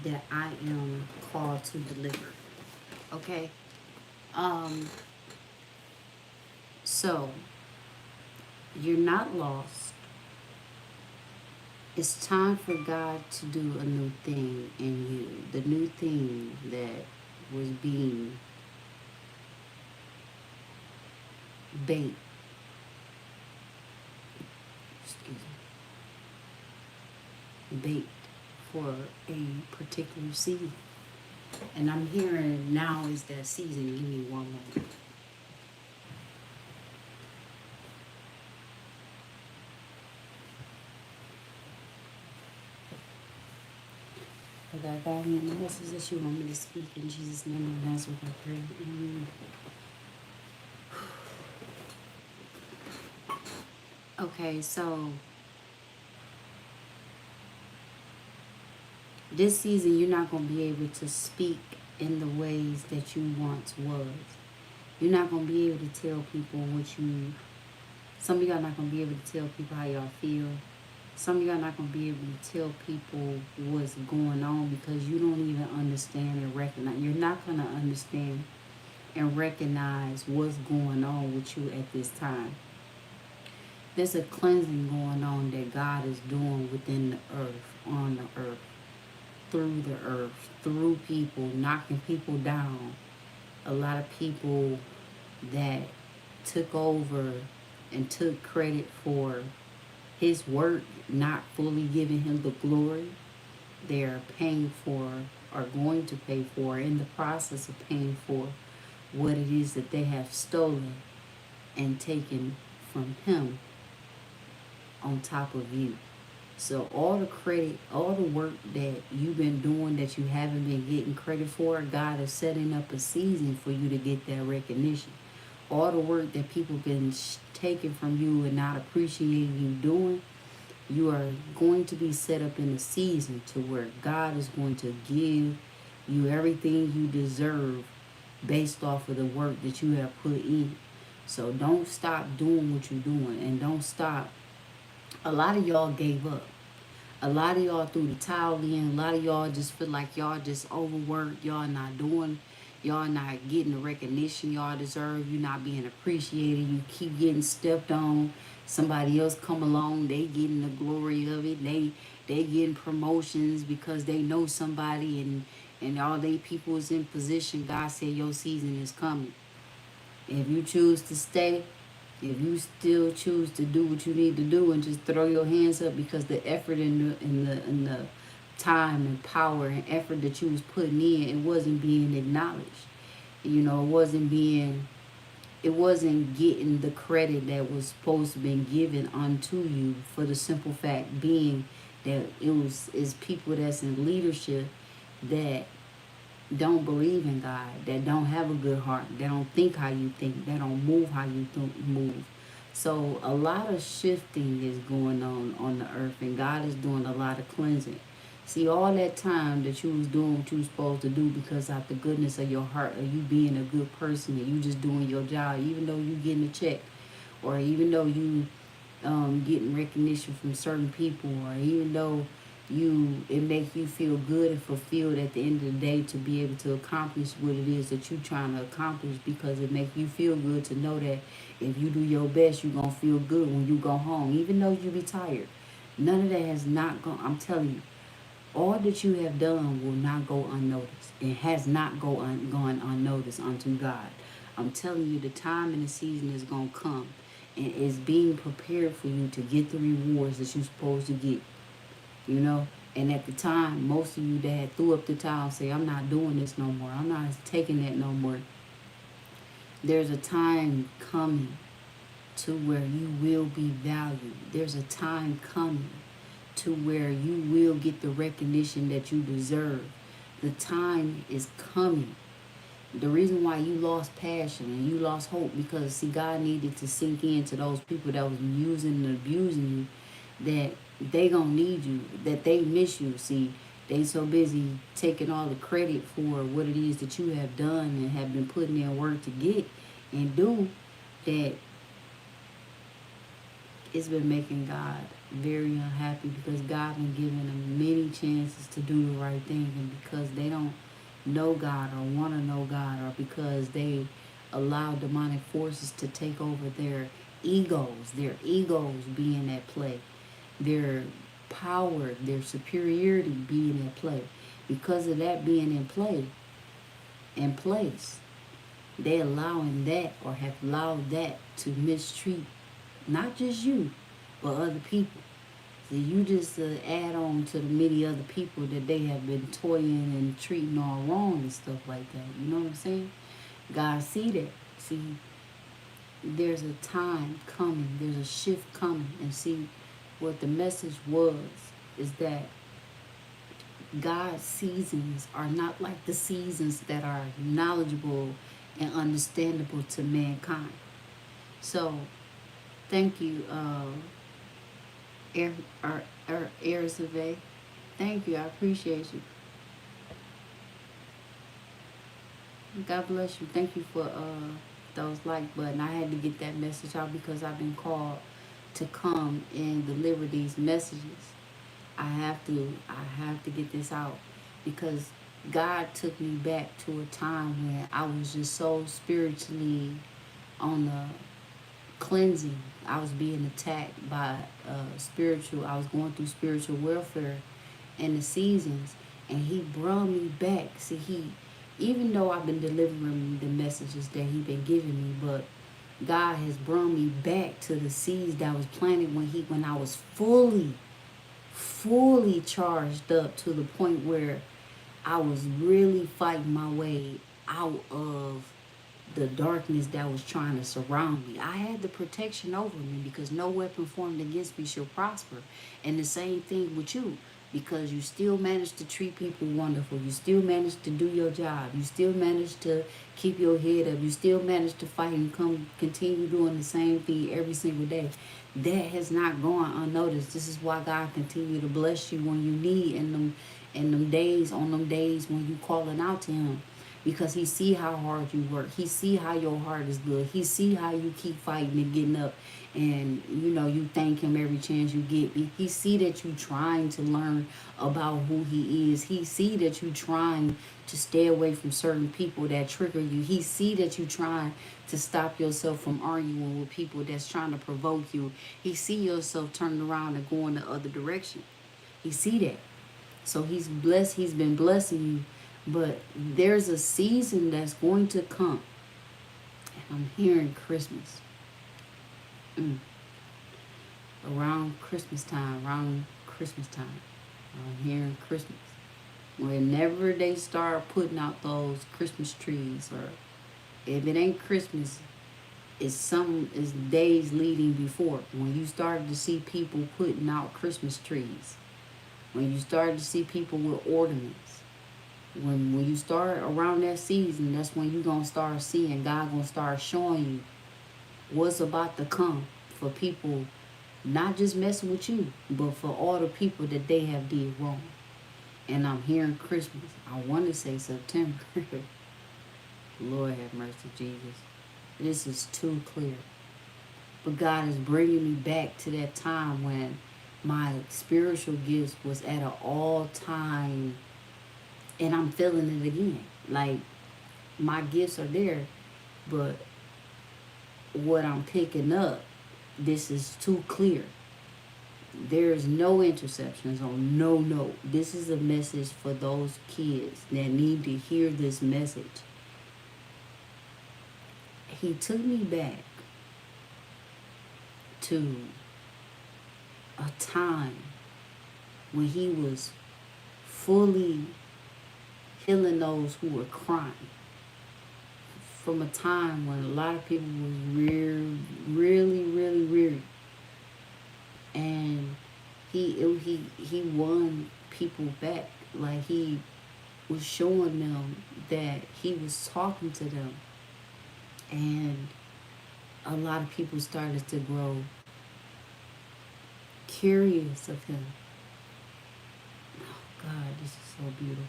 that I am called to deliver. Okay? Um, so you're not lost. It's time for God to do a new thing in you. The new thing that was being bait, excuse me, bait for a particular season. And I'm hearing now is that season. Give me one moment. Father God, in the message that you want me to speak in Jesus' name, and that's what I pray. Amen. Okay, so this season you're not going to be able to speak in the ways that you once was. You're not going to be able to tell people what you, some of y'all not going to be able to tell people how y'all feel. Some of y'all not going to be able to tell people what's going on because you don't even understand and recognize. You're not going to understand and recognize what's going on with you at this time. There's a cleansing going on that God is doing within the earth, on the earth, through the earth, through people, knocking people down. A lot of people that took over and took credit for his work, not fully giving him the glory. They're paying for, are going to pay for, in the process of paying for what it is that they have stolen and taken from him on top of you. So all the credit, all the work that you've been doing that you haven't been getting credit for, God is setting up a season for you to get that recognition. All the work that people been taking from you and not appreciating you doing, you are going to be set up in a season to where God is going to give you everything you deserve based off of the work that you have put in. So don't stop doing what you're doing, and don't stop. A lot of y'all gave up. A lot of y'all threw the towel in. A lot of y'all just feel like y'all just overworked. Y'all not doing, y'all not getting the recognition y'all deserve. You not being appreciated. You keep getting stepped on. Somebody else come along, they getting the glory of it. They getting promotions because they know somebody, and all they people is in position. God said your season is coming. If you choose to stay, if you still choose to do what you need to do and just throw your hands up, because the effort and the time and power and effort that you was putting in, it wasn't being acknowledged. It wasn't getting the credit that was supposed to be given unto you, for the simple fact being that is people that's in leadership that don't believe in God, that don't have a good heart, that don't think how you think, that don't move how you move. So a lot of shifting is going on the earth, and God is doing a lot of cleansing. See, all that time that you was doing what you was supposed to do because out the goodness of your heart, or you being a good person, and you just doing your job, even though you getting a check, or even though you getting recognition from certain people, or even though it make you feel good and fulfilled at the end of the day to be able to accomplish what it is that you trying to accomplish, because it make you feel good to know that if you do your best, you're gonna feel good when you go home, even though you be tired. None of that has not gone. I'm telling you, all that you have done will not go unnoticed. It has not gone unnoticed unto God. I'm telling you, the time and the season is gonna come, and it's being prepared for you to get the rewards that you're supposed to get. You know, and at the time, most of you that had threw up the towel say, I'm not doing this no more, I'm not taking that no more. There's a time coming to where you will be valued. There's a time coming to where you will get the recognition that you deserve. The time is coming. The reason why you lost passion and you lost hope, because see, God needed to sink into those people that was using and abusing you, that they gonna need you, that they miss you. See, they so busy taking all the credit for what it is that you have done and have been putting in work to get and do, that it's been making God very unhappy because God been giving them many chances to do the right thing, and because they don't know God or want to know God, or because they allow demonic forces to take over their egos being at play, their power, their superiority being at play. Because of that being in place, they allowing that, or have allowed that, to mistreat not just you, but other people. So you just add on to the many other people that they have been toying and treating all wrong and stuff like that. You know what I'm saying? God see that. See, there's a time coming. There's a shift coming. And see, what the message was is that God's seasons are not like the seasons that are knowledgeable and understandable to mankind. So, thank you, Air Survey. Thank you. I appreciate you. God bless you. Thank you for those like button. I had to get that message out because I've been called to come and deliver these messages. I have to get this out because God took me back to a time when I was just so spiritually on the cleansing. I was being attacked by I was going through spiritual warfare in the seasons, and he brought me back. See, even though I've been delivering the messages that he been giving me, but God has brought me back to the seeds that was planted when I was fully charged up, to the point where I was really fighting my way out of the darkness that was trying to surround me. I had the protection over me because no weapon formed against me shall prosper. And the same thing with you, because you still managed to treat people wonderful. You still managed to do your job. You still managed to keep your head up. You still managed to fight and continue doing the same thing every single day. That has not gone unnoticed. This is why God continue to bless you when you need, in them days, on them days when you calling out to him, because he see how hard you work. He see how your heart is good. He see how you keep fighting and getting up, and you thank him every chance you get. He see that you trying to learn about who he is. He see that you trying to stay away from certain people that trigger you. He see that you trying to stop yourself from arguing with people that's trying to provoke you. He see yourself turning around and going the other direction. He see that. So he's blessed. He's been blessing you. But there's a season that's going to come. And I'm hearing Christmas. Around Christmas time. I'm hearing Christmas. Whenever they start putting out those Christmas trees, or if it ain't Christmas, it's days leading before. When you started to see people putting out Christmas trees. When you started to see people with ornaments. When you start around that season, that's when you're going to start seeing, God going to start showing you what's about to come for people, not just messing with you, but for all the people that they have did wrong. And I'm hearing Christmas. I want to say September. Lord have mercy, Jesus. This is too clear. But God is bringing me back to that time when my spiritual gifts was at an all-time, and I'm feeling it again. Like, my gifts are there, but what I'm picking up, this is too clear. There's no interceptions on no note. This is a message for those kids that need to hear this message. He took me back to a time when he was fully healing those who were crying. From a time when a lot of people was really weary. And he won people back. Like, he was showing them that he was talking to them. And a lot of people started to grow curious of him. Oh God, this is so beautiful.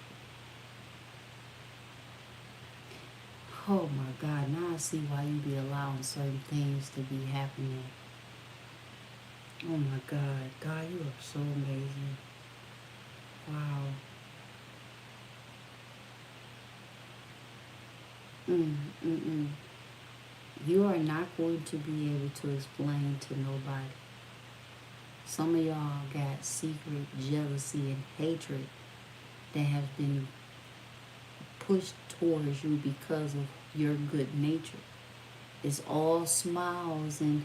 Oh my God, now I see why you be allowing certain things to be happening. Oh my God. God, you are so amazing. Wow. Mm, mm, mm. You are not going to be able to explain to nobody. Some of y'all got secret jealousy and hatred that has been pushed towards you because of your good nature. It's all smiles and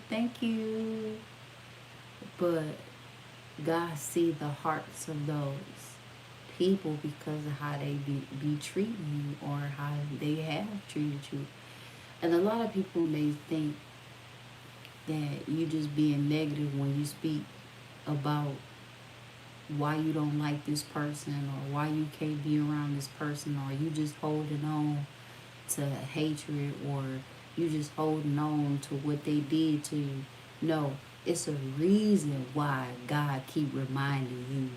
thank you. But God see the hearts of those people because of how they be treating you or how they have treated you. And a lot of people may think that you just being negative when you speak about why you don't like this person or why you can't be around this person or you just holding on to hatred or you just holding on to what they did to you. No, it's a reason why God keep reminding you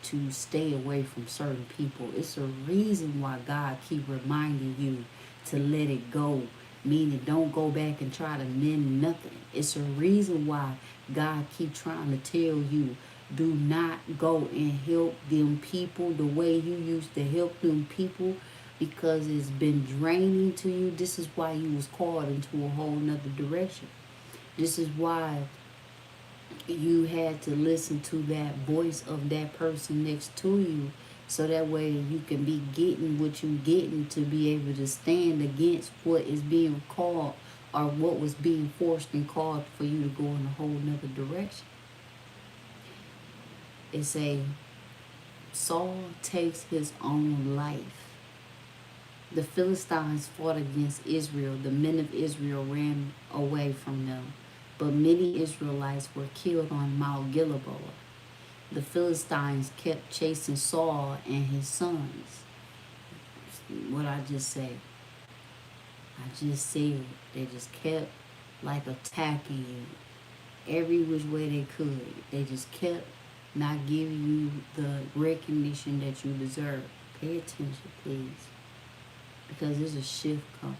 to stay away from certain people. It's a reason why God keep reminding you to let it go, meaning don't go back and try to mend nothing. It's a reason why God keep trying to tell you do not go and help them people the way you used to help them people because it's been draining to you. This is why you was called into a whole nother direction. This is why you had to listen to that voice of that person next to you so that way you can be getting what you getting to be able to stand against what is being called or what was being forced and called for you to go in a whole nother direction. It's a Saul takes his own life. The Philistines fought against Israel. The men of Israel ran away from them, but many Israelites were killed on Mount Gilboa. The Philistines kept chasing Saul and his sons. What I just say? I just said they just kept like attacking you every which way they could. They just kept not giving you the recognition that you deserve. Pay attention, please, because there's a shift coming.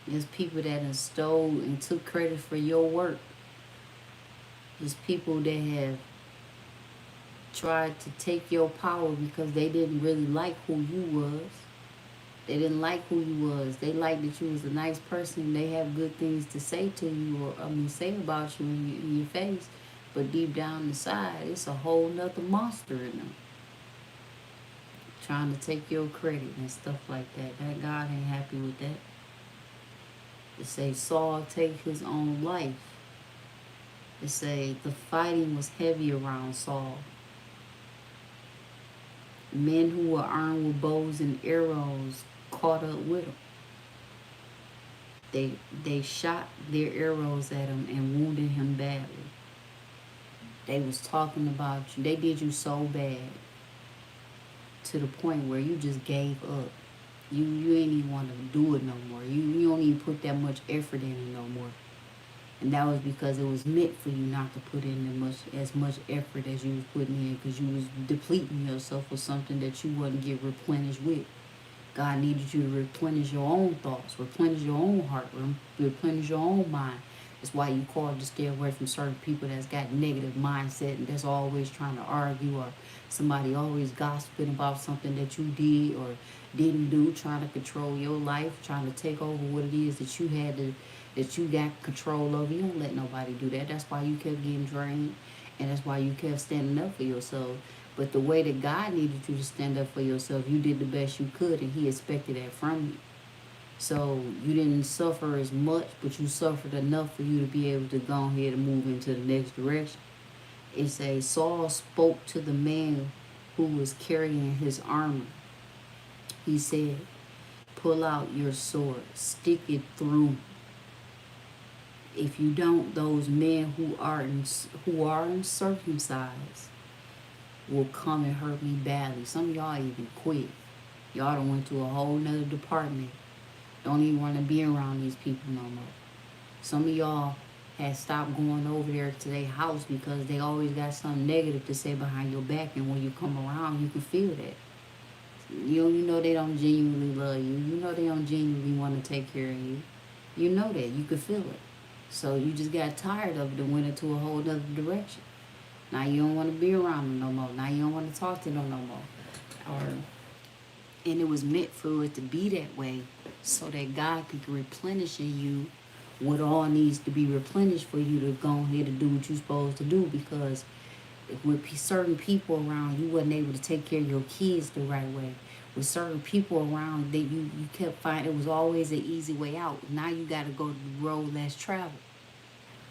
There's people that have stole and took credit for your work. There's people that have tried to take your power because they didn't really like who you was. They didn't like who you was. They liked that you was a nice person. They have good things to say to you or say about you in your face. But deep down inside, it's a whole nother monster in them. Trying to take your credit and stuff like that. That God ain't happy with that. It say Saul take his own life. It say the fighting was heavy around Saul. Men who were armed with bows and arrows caught up with him. They shot their arrows at him and wounded him badly. They was talking about you. They did you so bad to the point where you just gave up. You ain't even want to do it no more. You don't even put that much effort in it no more. And that was because it was meant for you not to put in as much effort as you was putting in because you was depleting yourself with something that you wouldn't get replenished with. God needed you to replenish your own thoughts, replenish your own heart, replenish your own mind. That's why you called to stay away from certain people that's got negative mindset and that's always trying to argue or somebody always gossiping about something that you did or didn't do, trying to control your life, trying to take over what it is that you got control over. You don't let nobody do that. That's why you kept getting drained and that's why you kept standing up for yourself. But the way that God needed you to stand up for yourself, you did the best you could and he expected that from you. So you didn't suffer as much, but you suffered enough for you to be able to go ahead and move into the next direction. It says Saul spoke to the man who was carrying his armor. He said, pull out your sword, stick it through. If you don't, those men who are uncircumcised will come and hurt me badly. Some of y'all even quit. Y'all done went to a whole nother department. Don't even want to be around these people no more. Some of y'all had stopped going over there to their house because they always got something negative to say behind your back, and when you come around, you can feel that. You know they don't genuinely love you. You know they don't genuinely want to take care of you. You know that. You can feel it. So you just got tired of it and went into a whole other direction. Now you don't want to be around them no more. Now you don't want to talk to them no more. Or, and it was meant for it to be that way so that God could replenish in you what all needs to be replenished for you to go ahead and do what you're supposed to do. Because with certain people around, you wasn't able to take care of your kids the right way. With certain people around, that you kept finding it was always an easy way out. Now you got to go the road less traveled,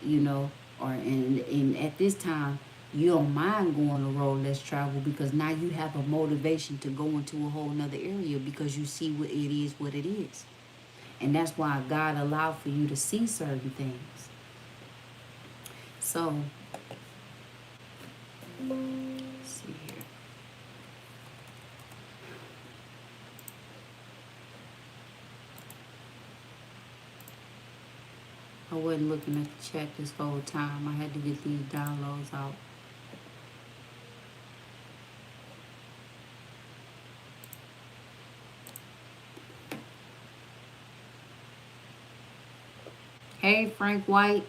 you know. Or and at this time, you don't mind going the road less traveled because now you have a motivation to go into a whole nother area because you see what it is. And that's why God allowed for you to see certain things. So, let's see here. I wasn't looking at the chat this whole time. I had to get these downloads out. Hey, Frank White.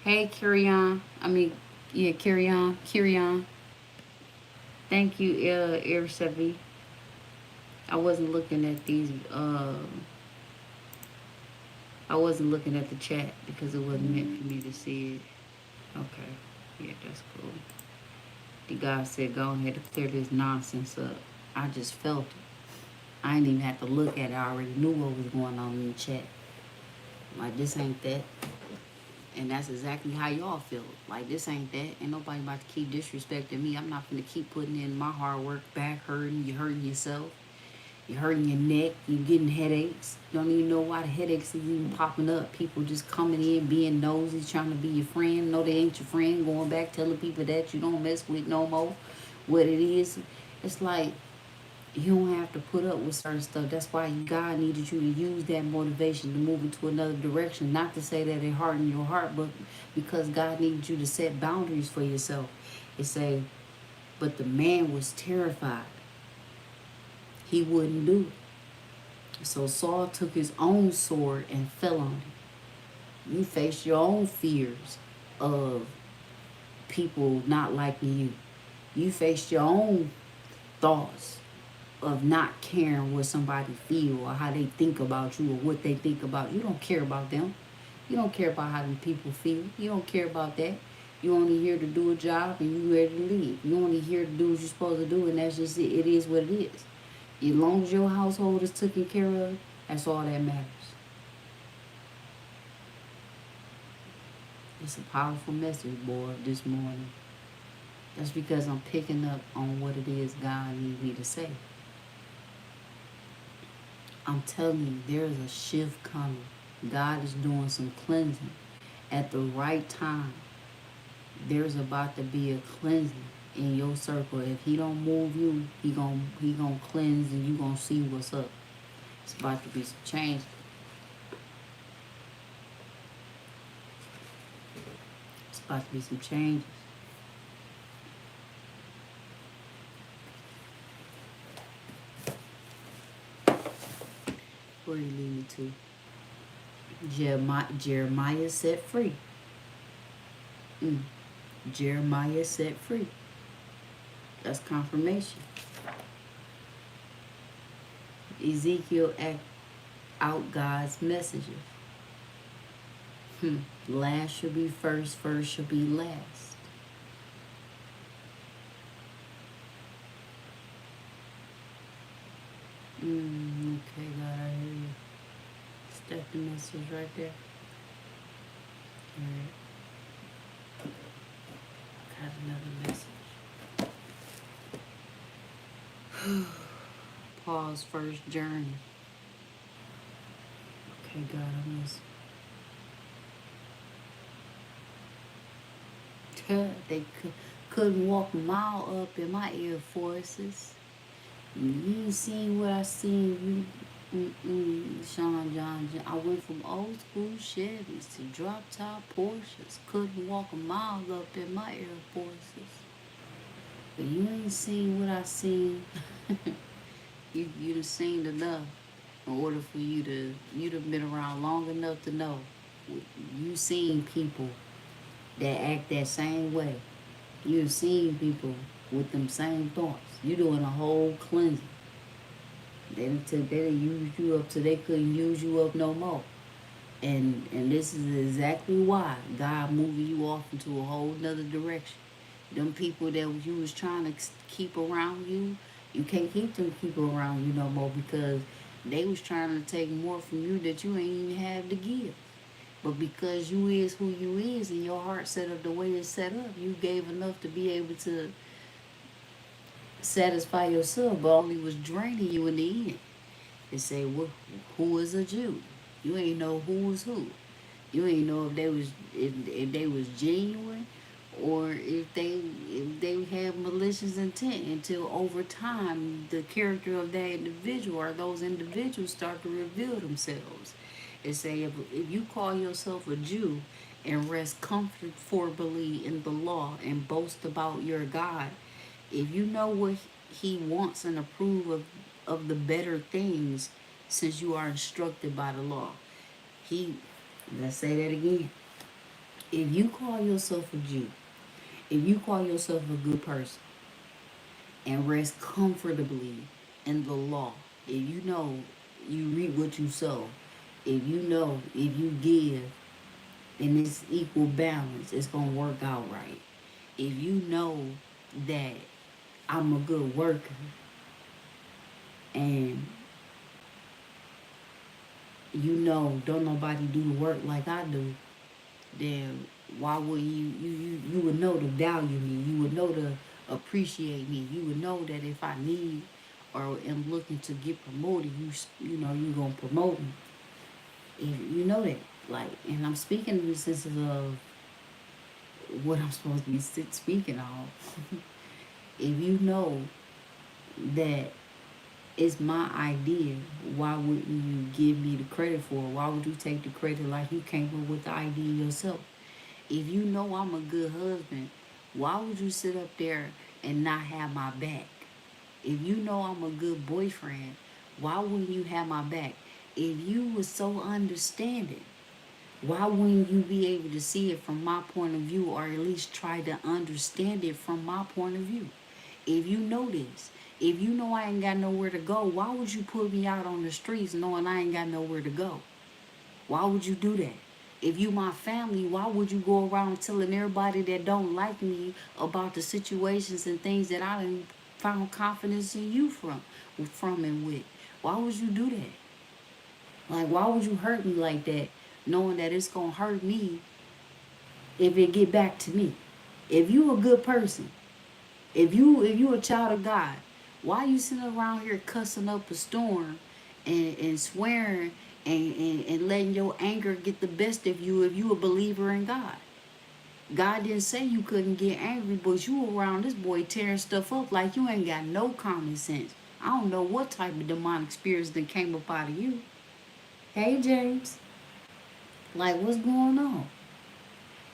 Hey, Carry On. Carry On. Carry On. Thank you, Irsevi. I wasn't looking at these. I wasn't looking at the chat because it wasn't meant for me to see it. Okay. Yeah, that's cool. The guy said, go ahead and clear this nonsense up. I just felt it. I didn't even have to look at it. I already knew what was going on in the chat. Like, this ain't that. And that's exactly how y'all feel. Like, this ain't that. Ain't nobody about to keep disrespecting me. I'm not going to keep putting in my hard work, back hurting, you hurting yourself. You're hurting your neck. You're getting headaches. You don't even know why the headaches is even popping up. People just coming in, being nosy, trying to be your friend. No, they ain't your friend. Going back, telling people that you don't mess with no more. What it is. It's like, you don't have to put up with certain stuff. That's why God needed you to use that motivation to move into another direction. Not to say that it hardened your heart, but because God needed you to set boundaries for yourself. It say, but the man was terrified. He wouldn't do it. So Saul took his own sword and fell on it. You faced your own fears of people not liking you. You faced your own thoughts of not caring what somebody feel or how they think about you or what they think about you. You don't care about them. You don't care about how them people feel. You don't care about that. You only here to do a job and you ready to leave. You only here to do what you're supposed to do, and that's just it. It is what it is. As long as your household is taken care of, that's all that matters. It's a powerful message, boy, this morning. That's because I'm picking up on what it is God needs me to say. I'm telling you, there's a shift coming. God is doing some cleansing. At the right time, there's about to be a cleansing in your circle. If he don't move you, he gonna cleanse and you gonna see what's up. It's about to be some change. It's about to be some changes. Where you lead me to? Jeremiah set free. Jeremiah set free. That's confirmation. Ezekiel act out God's messages. Last shall be first, first shall be last. Okay, God, I hear you. Step the message right there. Alright. Got another message. Paul's first journey. Okay, God, I'm listening. They couldn't walk a mile up in my Air Forces. You ain't seen what I seen. Sean John. I went from old school Chevys to drop top Porsches. Couldn't walk a mile up in my Air Forces. But you ain't seen what I seen. you done seen enough in order for you've been around long enough to know You seen people that act that same way. You've seen people with them same thoughts. You doing a whole cleansing. They done used you up till they couldn't use you up no more. And this is exactly why God moving you off into a whole nother direction. Them people that you was trying to keep around you, you can't keep them people around you no more because they was trying to take more from you that you ain't even have to give. But because you is who you is and your heart set up the way it's set up, you gave enough to be able to satisfy yourself, but only was draining you in the end. They say, well, who is a Jew? You ain't know who was who. You ain't know if they was genuine or if they had malicious intent until over time the character of that individual or those individuals start to reveal themselves. It say if you call yourself a Jew and rest comfortably in the law and boast about your God, if you know what he wants and approve of the better things since you are instructed by the law. He let's say that again. If you call yourself a Jew, if you call yourself a good person and rest comfortably in the law, if you know you reap what you sow, if you know if you give in this equal balance, it's gonna work out right. If you know that I'm a good worker and you know don't nobody do the work like I do, then why would you would know to value me, you would know to appreciate me, you would know that if I need or am looking to get promoted, you know you gonna promote me. If you know that, like, and I'm speaking in the sense of what I'm supposed to be speaking of. If you know that it's my idea, why wouldn't you give me the credit for it? Why would you take the credit like you came up with the idea yourself? If you know I'm a good husband, why would you sit up there and not have my back? If you know I'm a good boyfriend, why wouldn't you have my back? If you were so understanding, why wouldn't you be able to see it from my point of view or at least try to understand it from my point of view? If you know this, if you know I ain't got nowhere to go, why would you put me out on the streets knowing I ain't got nowhere to go? Why would you do that? If you my family, why would you go around telling everybody that don't like me about the situations and things that I done found confidence in you from and with? Why would you do that? Like, why would you hurt me like that, knowing that it's gonna hurt me if it get back to me? If you a good person, if you a child of God, why you sitting around here cussing up a storm and swearing and letting your anger get the best of you if you a believer in God? God didn't say you couldn't get angry, but you around this boy tearing stuff up like you ain't got no common sense. I don't know what type of demonic spirits that came up out of you. Hey James, like what's going on?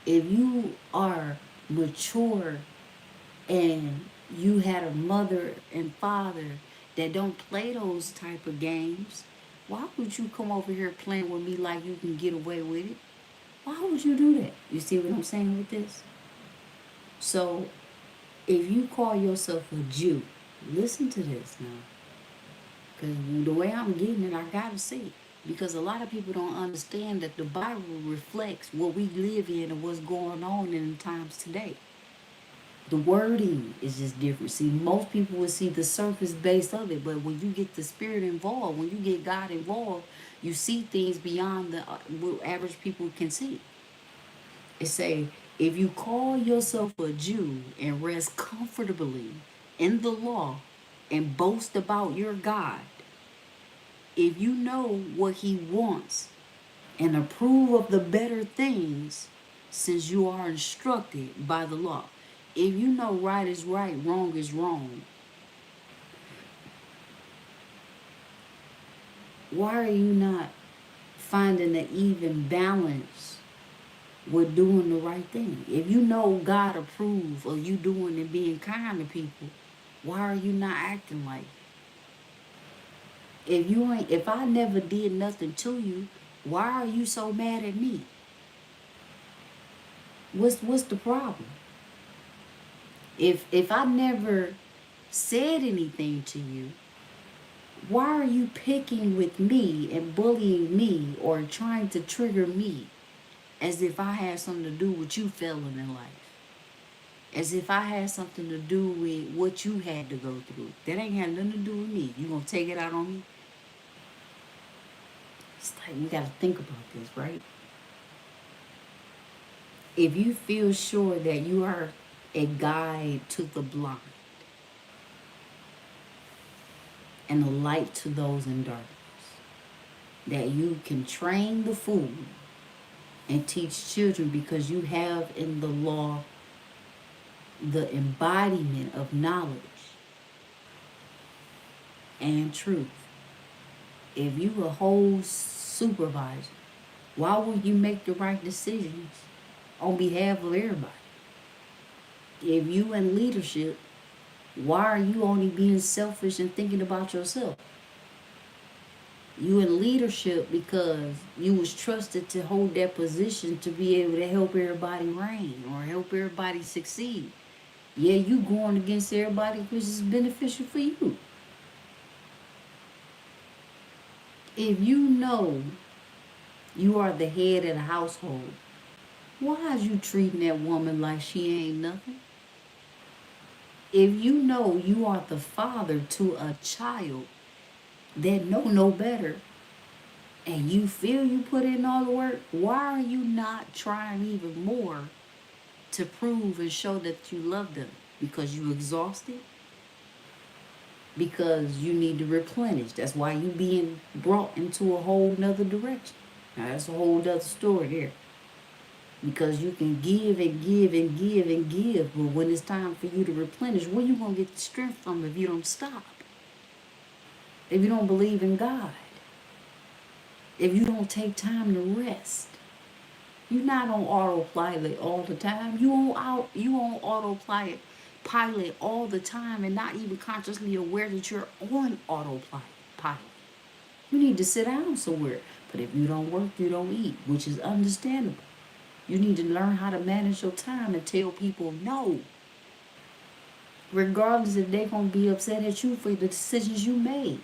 If you are mature and you had a mother and father that don't play those type of games, why would you come over here playing with me like you can get away with it? Why would you do that? You see what I'm saying with this? So if you call yourself a Jew, listen to this now. Because the way I'm getting it, I gotta say it. Because a lot of people don't understand that the Bible reflects what we live in and what's going on in the times today. The wording is just different. See, most people will see the surface base of it, but when you get the spirit involved, when you get God involved, you see things beyond the what average people can see. It say, if you call yourself a Jew and rest comfortably in the law and boast about your God, if you know what he wants and approve of the better things since you are instructed by the law. If you know right is right, wrong is wrong, why are you not finding an even balance with doing the right thing? If you know God approve of you doing and being kind to people, why are you not acting like it? If I never did nothing to you, why are you so mad at me? What's the problem? If I never said anything to you, why are you picking with me and bullying me or trying to trigger me as if I had something to do with you failing in life? As if I had something to do with what you had to go through. That ain't had nothing to do with me. You gonna take it out on me? It's like we gotta think about this, right? If you feel sure that you are a guide to the blind and a light to those in darkness, that you can train the fool and teach children because you have in the law the embodiment of knowledge and truth. If you a whole supervisor, why would you make the right decisions on behalf of everybody? If you in leadership, why are you only being selfish and thinking about yourself? You in leadership because you was trusted to hold that position to be able to help everybody reign or help everybody succeed. Yeah, you going against everybody which is beneficial for you. If you know you are the head of the household, why is you treating that woman like she ain't nothing? If you know you are the father to a child that know no better, and you feel you put in all the work, why are you not trying even more to prove and show that you love them? Because you exhausted? Because you need to replenish. That's why you being brought into a whole nother direction. Now that's a whole other story there. Because you can give and give and give and give, but when it's time for you to replenish, where you gonna get the strength from if you don't stop? If you don't believe in God? If you don't take time to rest? You're not on autopilot all the time. You on autopilot all the time and not even consciously aware that you're on autopilot. You need to sit down somewhere. But if you don't work, you don't eat, which is understandable. You need to learn how to manage your time and tell people no. Regardless if they're going to be upset at you for the decisions you made.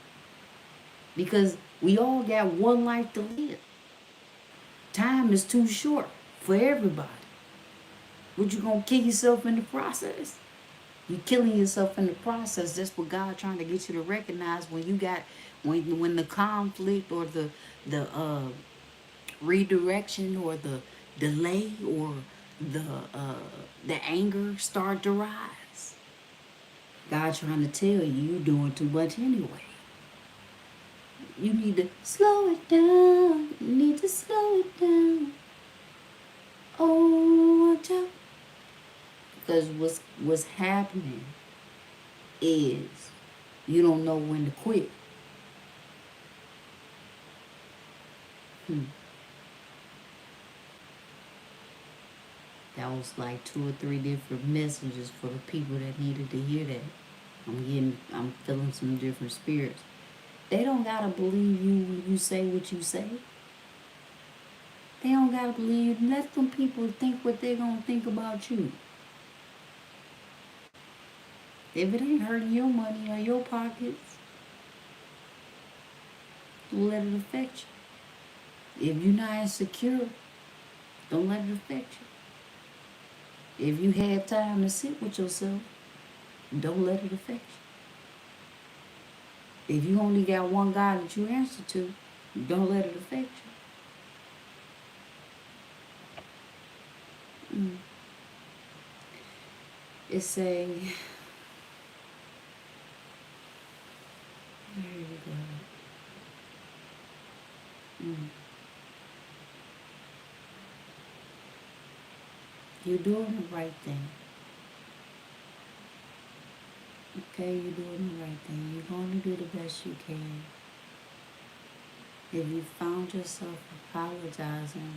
Because we all got one life to live. Time is too short for everybody. What, you gonna kill yourself in the process? You're killing yourself in the process. That's what God trying to get you to recognize when you got when the conflict or the redirection or the delay or the anger start to rise. God trying to tell you you're doing too much anyway. You need to slow it down. You need to slow it down. Oh, watch out. Because what's happening is you don't know when to quit. That was like 2 or 3 different messages for the people that needed to hear that. I'm feeling some different spirits. They don't gotta believe you when you say what you say. They don't gotta believe you. Let them people think what they're gonna think about you. If it ain't hurting your money or your pockets, don't let it affect you. If you're not insecure, don't let it affect you. If you have time to sit with yourself, don't let it affect you. If you only got one God that you answer to, don't let it affect you. It's a... There you go. You're doing the right thing. Okay, you're doing the right thing. You're going to do the best you can. If you found yourself apologizing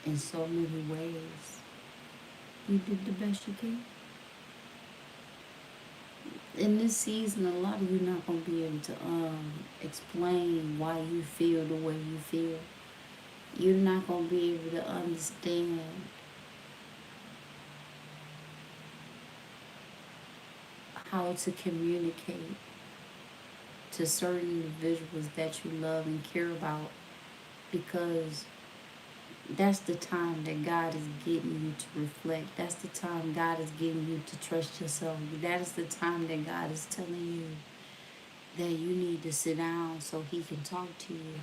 in so many ways, you did the best you can. In this season, a lot of you not going to be able to explain why you feel the way you feel. You're not going to be able to understand how to communicate to certain individuals that you love and care about, because that's the time that God is getting you to reflect. That's the time God is getting you to trust yourself. That is the time that God is telling you that you need to sit down so He can talk to you.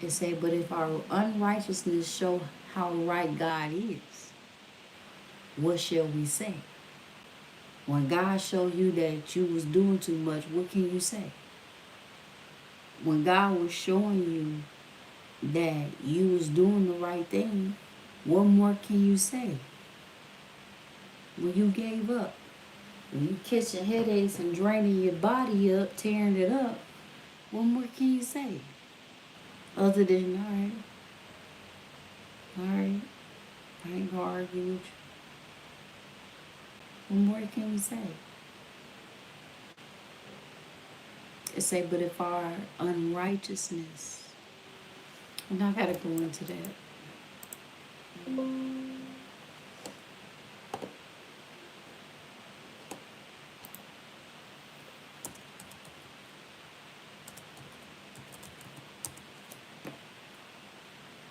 It say, but if our unrighteousness show how right God is, what shall we say? When God showed you that you was doing too much, what can you say? When God was showing you that you was doing the right thing, what more can you say? When you gave up, when you catching headaches and draining your body up, tearing it up, what more can you say? Other than, all right, I ain't gonna argue with you. What more can you say? It say, but if our unrighteousness, and I gotta go into that.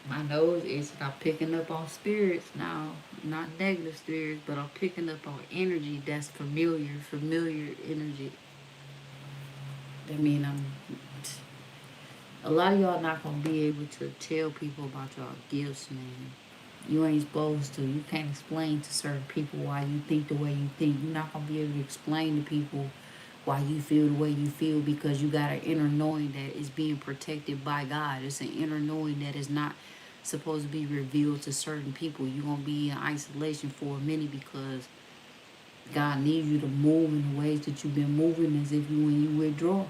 My nose is not picking up on spirits now, not negative spirits, but I'm picking up on energy that's familiar energy. That mean a lot of y'all not gonna be able to tell people about y'all gifts, man. You ain't supposed to. You can't explain to certain people why you think the way you think. You're not gonna be able to explain to people why you feel the way you feel, because you got an inner knowing that is being protected by God. It's an inner knowing that is not supposed to be revealed to certain people. You're gonna be in isolation for a minute because God needs you to move in the ways that you've been moving as if you when you withdraw.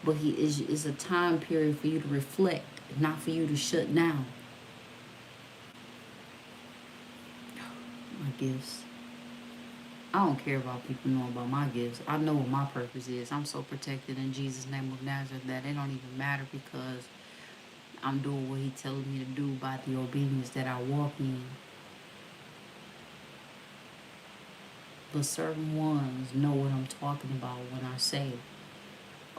But He is a time period for you to reflect, not for you to shut down. My gifts. I don't care about people knowing about my gifts. I know what my purpose is. I'm so protected in Jesus' name of Nazareth that it don't even matter, because I'm doing what He tells me to do by the obedience that I walk in. But certain ones know what I'm talking about when I say it.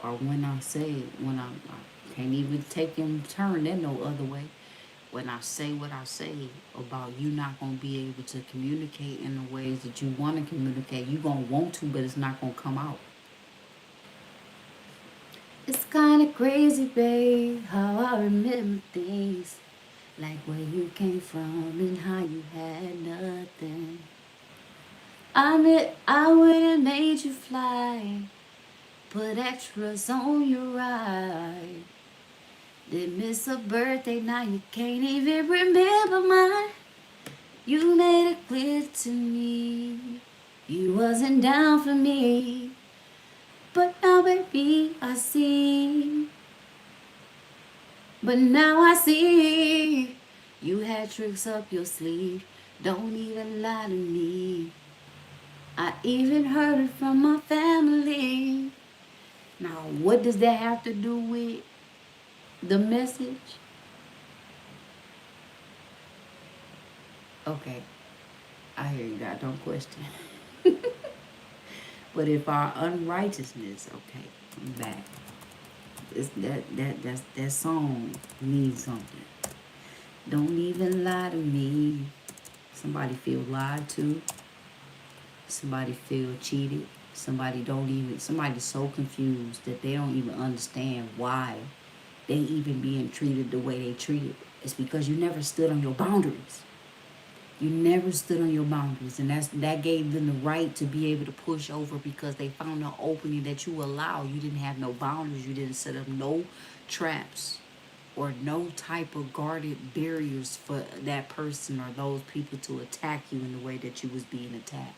Or when I say it, when I can't even take them turn that no other way. When I say what I say about you not going to be able to communicate in the ways that you want to communicate, you going to want to, but it's not going to come out. It's kind of crazy, babe, how I remember things, like where you came from and how you had nothing. I went and made you fly, put extras on your ride. Did miss a birthday, now you can't even remember mine. You made it clear to me you wasn't down for me. But now, baby, I see. But now I see you had tricks up your sleeve. Don't even lie to me. I even heard it from my family. Now, what does that have to do with the message? Okay, I hear you, God. Don't question. But if our unrighteousness, okay, I'm back. That song means something. Don't even lie to me. Somebody feel lied to. Somebody feel cheated. Somebody's so confused that they don't even understand why they even being treated the way they treated. It's because you never stood on your boundaries. You never stood on your boundaries, and that gave them the right to be able to push over, because they found an opening that you allow. You didn't have no boundaries. You didn't set up no traps or no type of guarded barriers for that person or those people to attack you in the way that you was being attacked.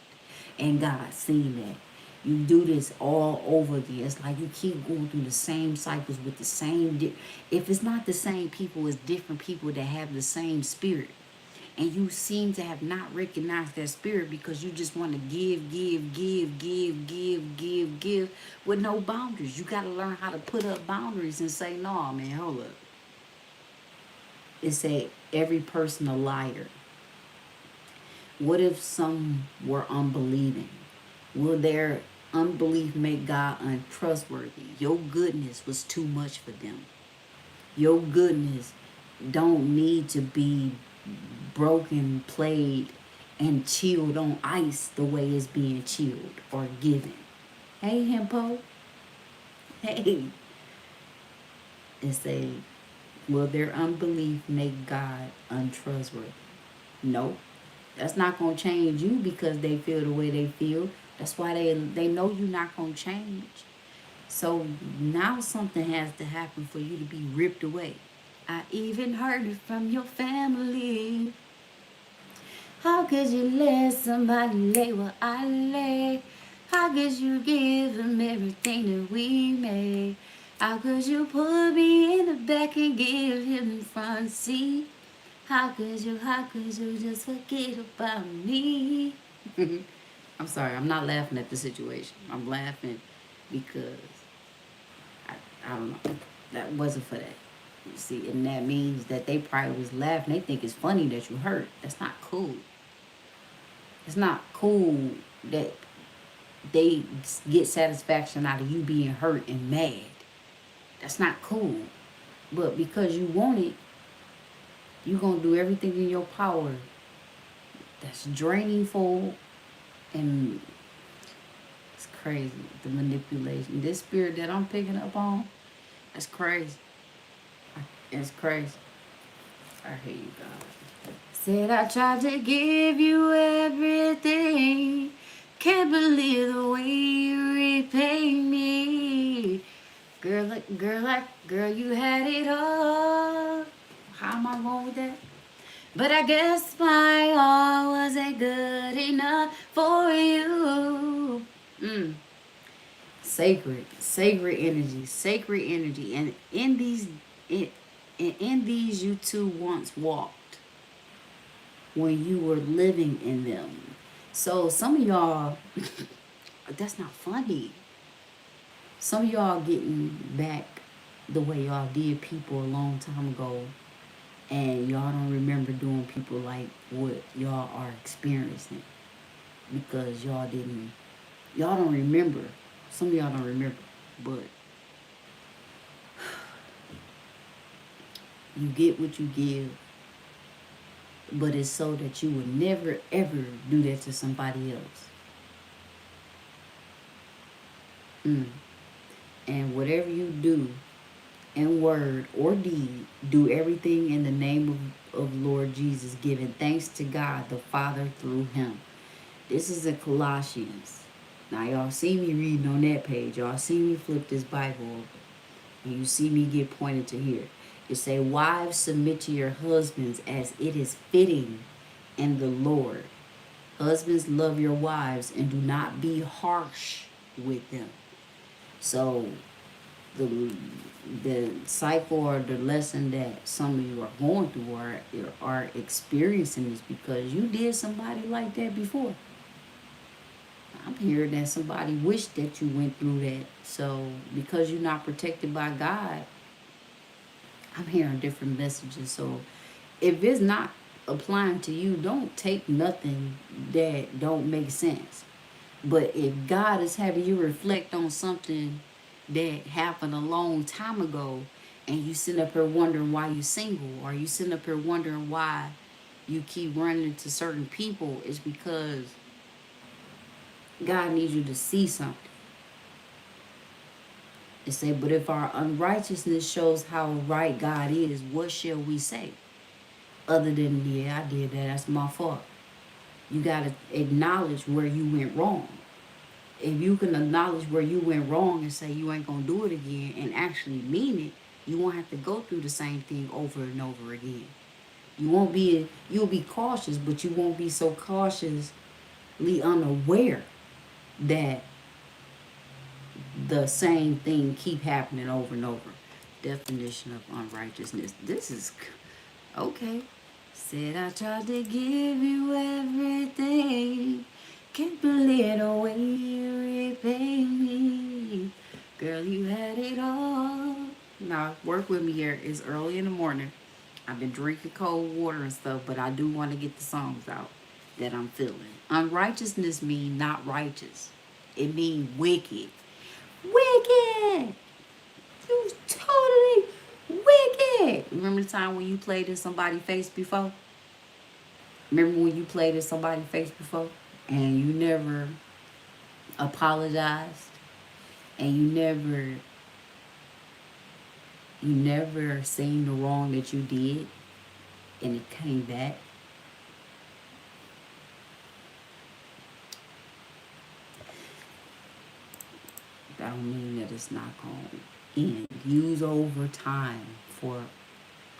And God seen that. You do this all over again. It's like you keep going through the same cycles with the same. If it's not the same people, it's different people that have the same spirit. And you seem to have not recognized that spirit because you just want to give with no boundaries. You got to learn how to put up boundaries and say, no, man, hold up. It say every person a liar. What if some were unbelieving? Will their unbelief make God untrustworthy? Your goodness was too much for them. Your goodness don't need to be broken, played, and chilled on ice the way it's being chilled or given. Hey, Himpo. Hey. It say, will their unbelief make God untrustworthy? No. That's not going to change you because they feel the way they feel. That's why they know you're not going to change. So now something has to happen for you to be ripped away. I even heard it from your family. How could you let somebody lay where I lay? How could you give them everything that we made? How could you put me in the back and give him the front seat? How could you just forget about me? I'm sorry, I'm not laughing at the situation. I'm laughing because I don't know. That wasn't for that. You see, and that means that they probably was laughing. They think it's funny that you hurt. That's not cool. It's not cool that they get satisfaction out of you being hurt and mad. That's not cool. But because you want it, you're going to do everything in your power that's draining for, and it's crazy, the manipulation. This spirit that I'm picking up on, that's crazy. It's crazy. I hear you, God. Said I tried to give you everything. Can't believe the way you repay me. Girl, you had it all. How am I going with that? But I guess my all wasn't good enough for you. Sacred energy. And in these you two once walked when you were living in them. So some of y'all, that's not funny. Some of y'all getting back the way y'all did people a long time ago, and y'all don't remember doing people like what y'all are experiencing because y'all don't remember. Some of y'all don't remember, but you get what you give, but it's so that you would never ever do that to somebody else. And whatever you do in word or deed, do everything in the name of Lord Jesus, giving thanks to God the Father through him. This is in Colossians. Now y'all see me reading on that page. Y'all see me flip this Bible over. And you see me get pointed to here. It say, wives, submit to your husbands as it is fitting in the Lord. Husbands, love your wives and do not be harsh with them. So the cycle or the lesson that some of you are going through or are experiencing is because you did somebody like that before. I'm hearing that somebody wished that you went through that. So because you're not protected by God, I'm hearing different messages. So if it's not applying to you, don't take nothing that don't make sense. But if God is having you reflect on something that happened a long time ago, and you sitting up here wondering why you single, or you sitting up here wondering why you keep running into certain people, it's because God needs you to see something. It say, but if our unrighteousness shows how right God is, what shall we say? Other than, yeah, I did that, that's my fault. You got to acknowledge where you went wrong. If you can acknowledge where you went wrong and say you ain't going to do it again and actually mean it, you won't have to go through the same thing over and over again. You'll be cautious, but you won't be so cautiously unaware that the same thing keep happening over and over. Definition of unrighteousness. This is okay. Said I tried to give you everything. Can't believe the way you repay me. Girl, you had it all. Now, work with me here. It's early in the morning. I've been drinking cold water and stuff, but I do want to get the songs out that I'm feeling. Unrighteousness mean not righteous. It mean wicked. Wicked! You totally wicked! Remember the time when you played in somebody's face before? Remember when you played in somebody's face before? And you never apologized? And you never seen the wrong that you did? And it came back? That don't mean that it's not going to end. Use over time for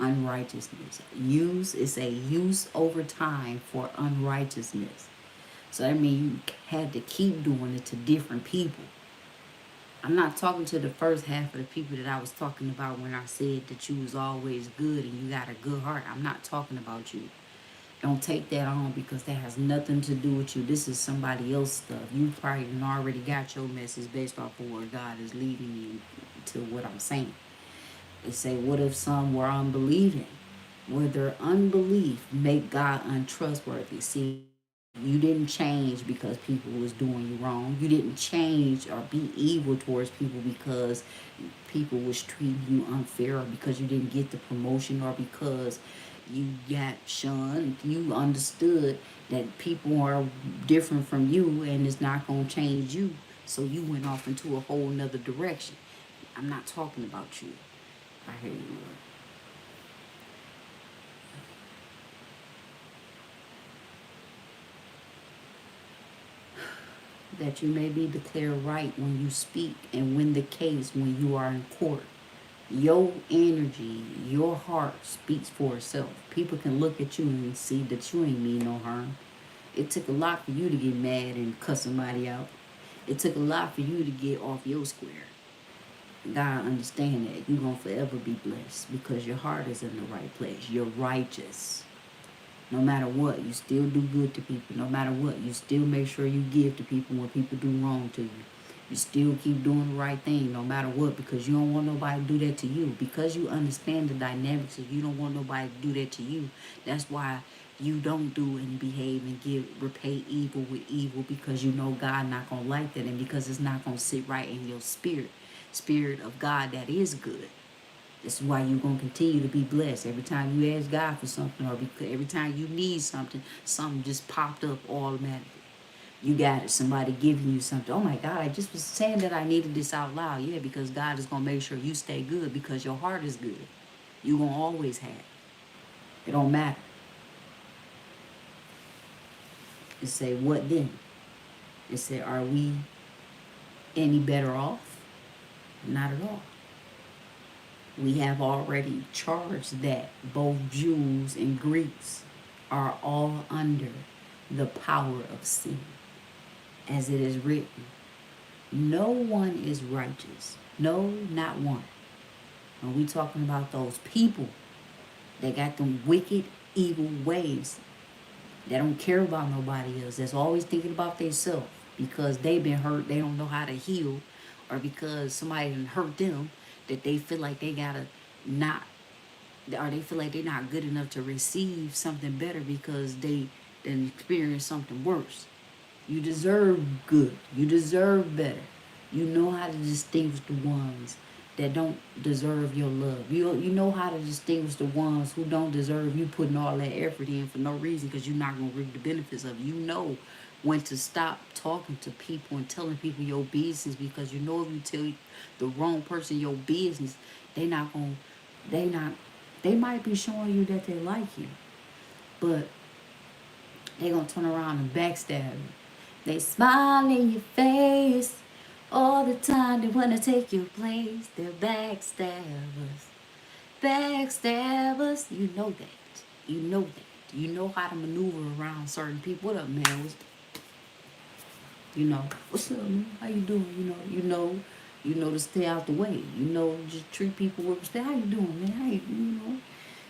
unrighteousness. It's a use over time for unrighteousness. So that means you had to keep doing it to different people. I'm not talking to the first half of the people that I was talking about when I said that you was always good and you got a good heart. I'm not talking about you. Don't take that on, because that has nothing to do with you. This is somebody else's stuff. You probably already got your message based off of where God is leading you to what I'm saying. They say, what if some were unbelieving? Would their unbelief make God untrustworthy? See, you didn't change because people was doing you wrong. You didn't change or be evil towards people because people was treating you unfair, or because you didn't get the promotion, or because you got shunned. You understood that people are different from you and it's not going to change you. So you went off into a whole nother direction. I'm not talking about you. I hear you, Lord. That you may be declared right when you speak and win the case when you are in court. Your energy, your heart speaks for itself. People can look at you and see that you ain't mean no harm. It took a lot for you to get mad and cuss somebody out. It took a lot for you to get off your square. God understand that. You're going to forever be blessed because your heart is in the right place. You're righteous. No matter what, you still do good to people. No matter what, you still make sure you give to people when people do wrong to you. You still keep doing the right thing no matter what, because you don't want nobody to do that to you. Because you understand the dynamics of you don't want nobody to do that to you. That's why you don't do and behave and repay evil with evil, because you know God not going to like that, and because it's not going to sit right in your spirit of God that is good. This is why you're going to continue to be blessed. Every time you ask God for something, or every time you need something just popped up automatically. You got it. Somebody giving you something. Oh my God, I just was saying that I needed this out loud. Yeah, because God is going to make sure you stay good, because your heart is good. You're going to always have it. It don't matter. It say, what then? It say, are we any better off? Not at all. We have already charged that both Jews and Greeks are all under the power of sin. As it is written, no one is righteous. No, not one. And we talking about those people that got them wicked, evil ways. They don't care about nobody else. That's always thinking about themselves because they've been hurt. They don't know how to heal, or because somebody done hurt them, that they feel like they gotta not, or they feel like they're not good enough to receive something better because they done experienced something worse. You deserve good. You deserve better. You know how to distinguish the ones that don't deserve your love. You know how to distinguish the ones who don't deserve you putting all that effort in for no reason, because you're not going to reap the benefits of it. You know when to stop talking to people and telling people your business, because you know if you tell the wrong person your business, they might be showing you that they like you, but they going to turn around and backstab you. They smile in your face all the time. They want to take your place. They're backstabbers. Backstabbers. You know that. You know that. You know how to maneuver around certain people. What up, man? What's up, man? How you doing? You know to stay out the way. Just treat people with respect. How you doing, man?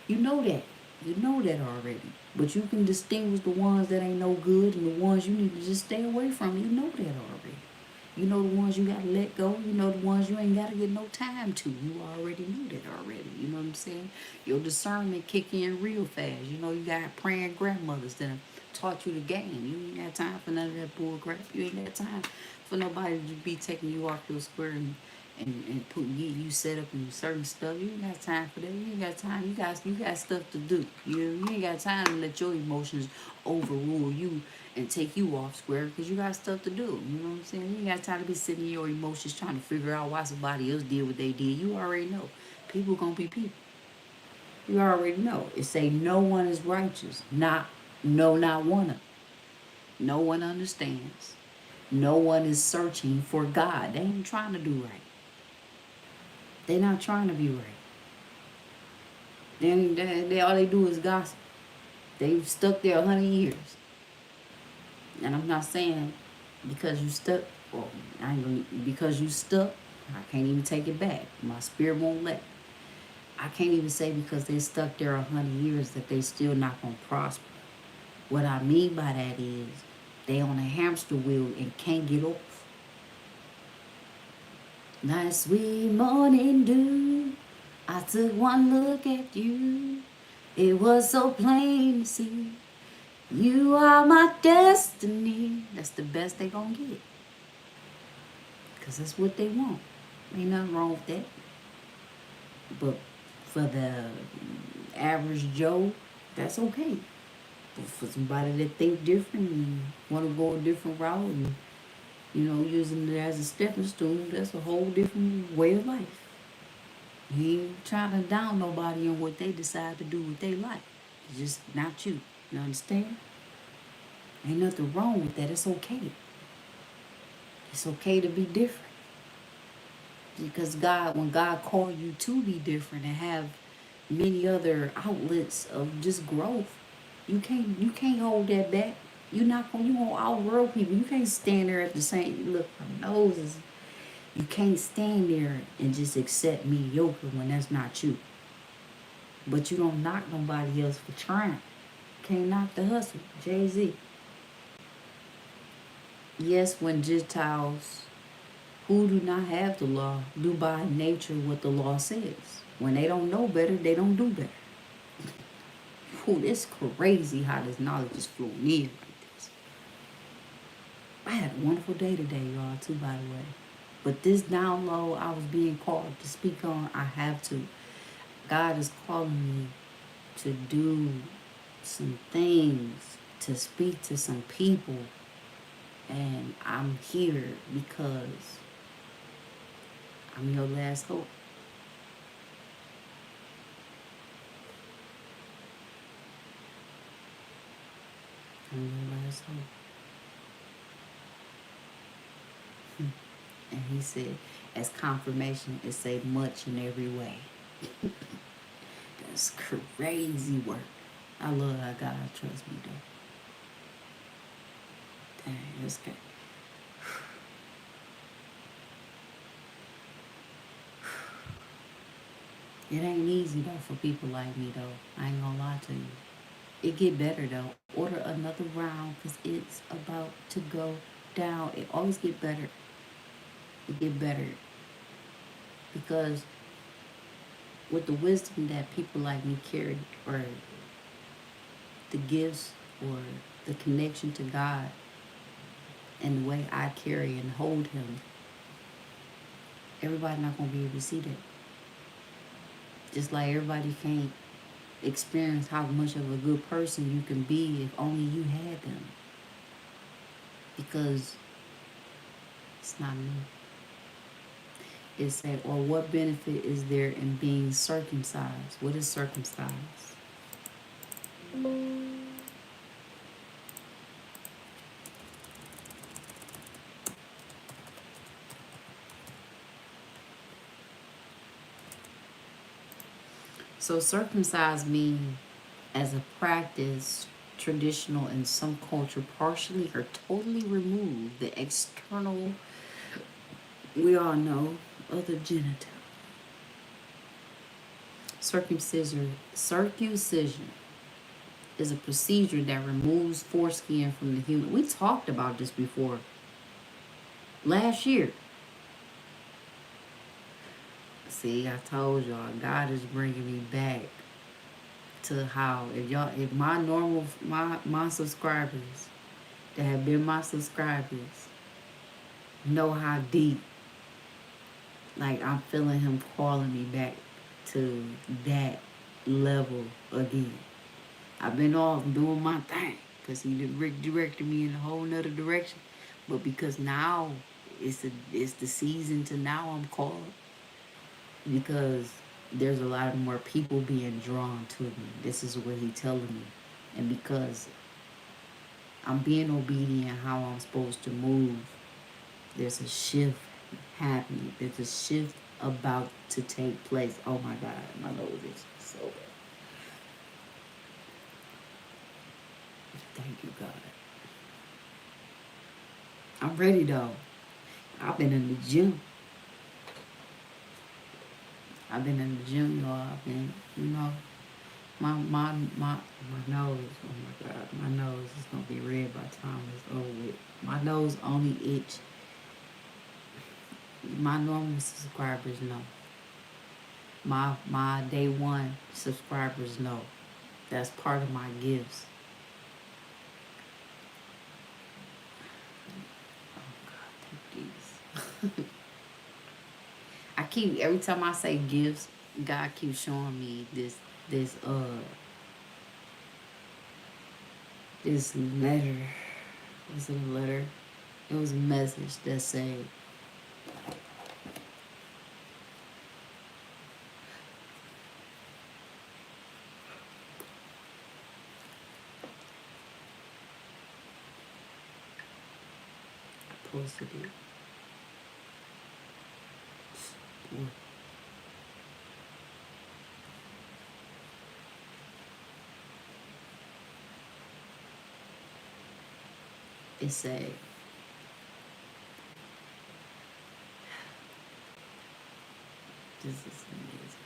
You know that. You know that already. But you can distinguish the ones that ain't no good and the ones you need to just stay away from. You know that already. You know the ones you gotta let go. You know the ones you ain't gotta get no time to. You already knew that already. You know what I'm saying? Your discernment kick in real fast. You know you got praying grandmothers that have taught you the game. You ain't got time for none of that bull crap. You ain't got time for nobody to be taking you off your square and putting you set up in certain stuff. You ain't got time for that. You ain't got time. You got stuff to do. You ain't got time to let your emotions overrule you and take you off square because you got stuff to do. You know what I'm saying? You ain't got time to be sitting in your emotions trying to figure out why somebody else did what they did. You already know. People gonna be people. You already know. It say no one is righteous. Not one of them. No one understands. No one is searching for God. They ain't trying to do right. They not trying to be right. They all they do is gossip. They've stuck there 100 years. And I'm not saying because you stuck, well, I ain't gonna, because you stuck, I can't even take it back. My spirit won't let. I can't even say because they stuck there 100 years that they still not gonna prosper. What I mean by that is they on a hamster wheel and can't get off. Nice sweet morning dew. I took one look at you. It was so plain to see. You are my destiny. That's the best they gonna get. Because that's what they want. Ain't nothing wrong with that. But for the average Joe, that's okay. But for somebody that think different and want to go a different route and, using it as a stepping stone, that's a whole different way of life. You ain't trying to down nobody on what they decide to do with their life. It's just not you. You understand? Ain't nothing wrong with that. It's okay. It's okay to be different. Because when God called you to be different and have many other outlets of just growth, you can't hold that back. You gonna outgrow people. You can't stand there at the same look from noses. You can't stand there and just accept mediocre when that's not you. But you don't knock nobody else for trying. Can't knock the hustle. Jay-Z. Yes, when Gentiles who do not have the law do by nature what the law says. When they don't know better, they don't do better. Ooh, it's crazy how this knowledge is flowing in like this. I had a wonderful day today, y'all, too, by the way. But this download I was being called to speak on, I have to. God is calling me to do some things, to speak to some people. And I'm here because I'm your last hope. I'm your last hope. And he said, as confirmation, it say much in every way. That's crazy work. I love how God trusts me, though. Dang, that's good. It ain't easy, though, for people like me, though. I ain't gonna lie to you. It get better, though. Order another round, because it's about to go down. It always get better. It get better. Because with the wisdom that people like me carry, or the gifts, or the connection to God, and the way I carry and hold him, everybody not going to be able to see that. Just like everybody can't experience how much of a good person you can be if only you had them. Because it's not me. It said, or what benefit is there in being circumcised? What is circumcised? So circumcised means as a practice traditional in some culture partially or totally remove the external, we all know, of the genital. Circumcision is a procedure that removes foreskin from the human. We talked about this before. last year. See, I told y'all, God is bringing me back to how if my normal my subscribers that have been my subscribers know how deep, like, I'm feeling Him calling me back to that level again. I've been off doing my thing because He directed me in a whole nother direction, but because now it's the season to now I'm called, because there's a lot more people being drawn to me. This is what He telling me, and because I'm being obedient how I'm supposed to move, there's a shift happening. There's a shift about to take place. Oh my God, my nose is so bad. Thank you, God. I'm ready though. I've been in the gym. Y'all. I've been, my nose. Oh my God, my nose is gonna be red by the time it's over with. My nose only itch. My normal subscribers know. My day one subscribers know. That's part of my gifts. Oh God, take these. I keep, every time I say gifts, God keeps showing me this this letter. Was it a letter? It was a message that said, I posted it. It said, this is amazing.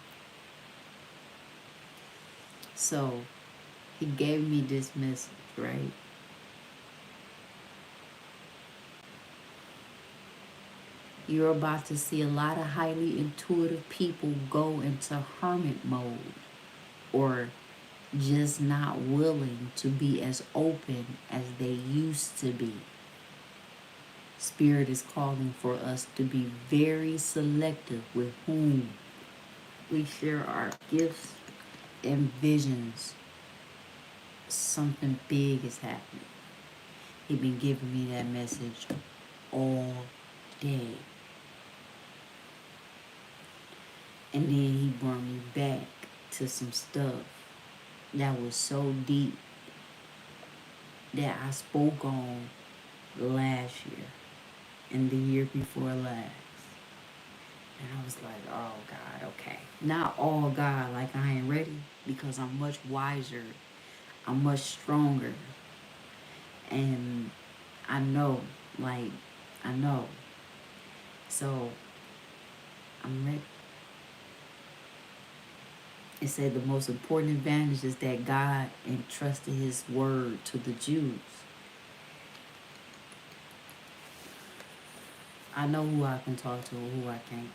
So He gave me this message, right? You're about to see a lot of highly intuitive people go into hermit mode, or just not willing to be as open as they used to be. Spirit is calling for us to be very selective with whom we share our gifts and visions. Something big is happening. He's been giving me that message all day. And then He brought me back to some stuff that was so deep that I spoke on last year and the year before last. And I was like, oh God, okay. Not all God, like I ain't ready, because I'm much wiser. I'm much stronger. And I know, I know. So I'm ready. It said the most important advantage is that God entrusted His word to the Jews. I know who I can talk to and who I can't.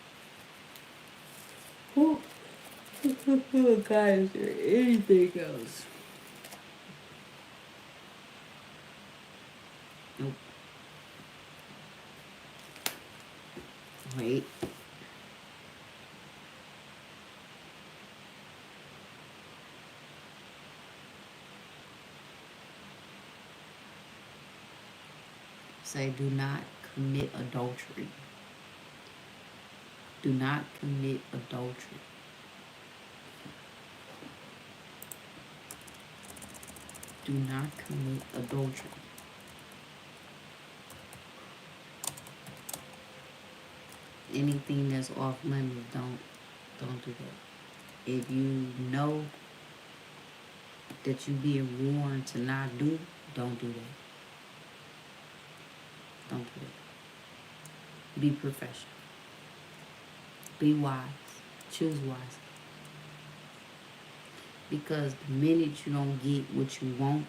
Who? God, is there anything else? Nope. Wait. Say, do not commit adultery. Do not commit adultery. Do not commit adultery. Anything that's off limits, don't do that. If you know that you being warned to not do, don't do that. Don't do that. Be professional. Be wise. Choose wisely. Because the minute you don't get what you want,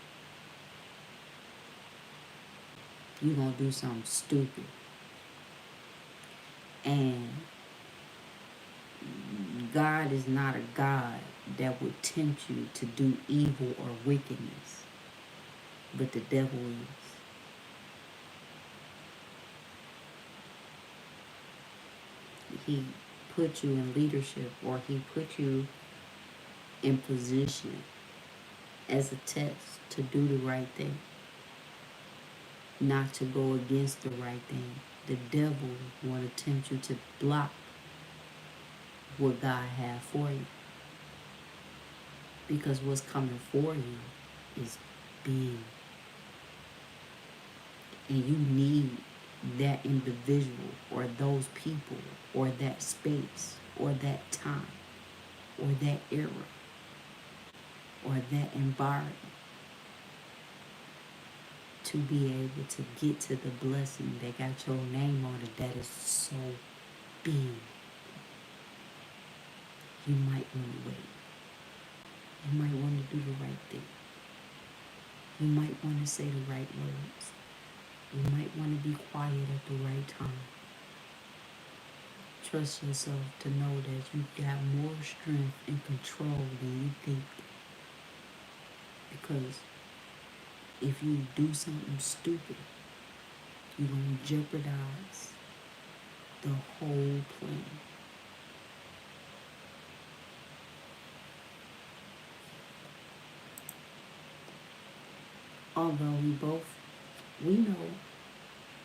you're going to do something stupid. And God is not a God that would tempt you to do evil or wickedness, but the devil is. He put you in leadership, or he put you in position as a test to do the right thing, not to go against the right thing. The devil want to tempt you to block what God has for you, because what's coming for you is big, and you need that individual or those people or that space or that time or that era or that environment to be able to get to the blessing that got your name on it, that is so big. You might want to wait. You might want to do the right thing. You might want to say the right words. You might want to be quiet at the right time. Trust yourself to know that you got more strength and control than you think. Because if you do something stupid, you're going to jeopardize the whole plan. Although we know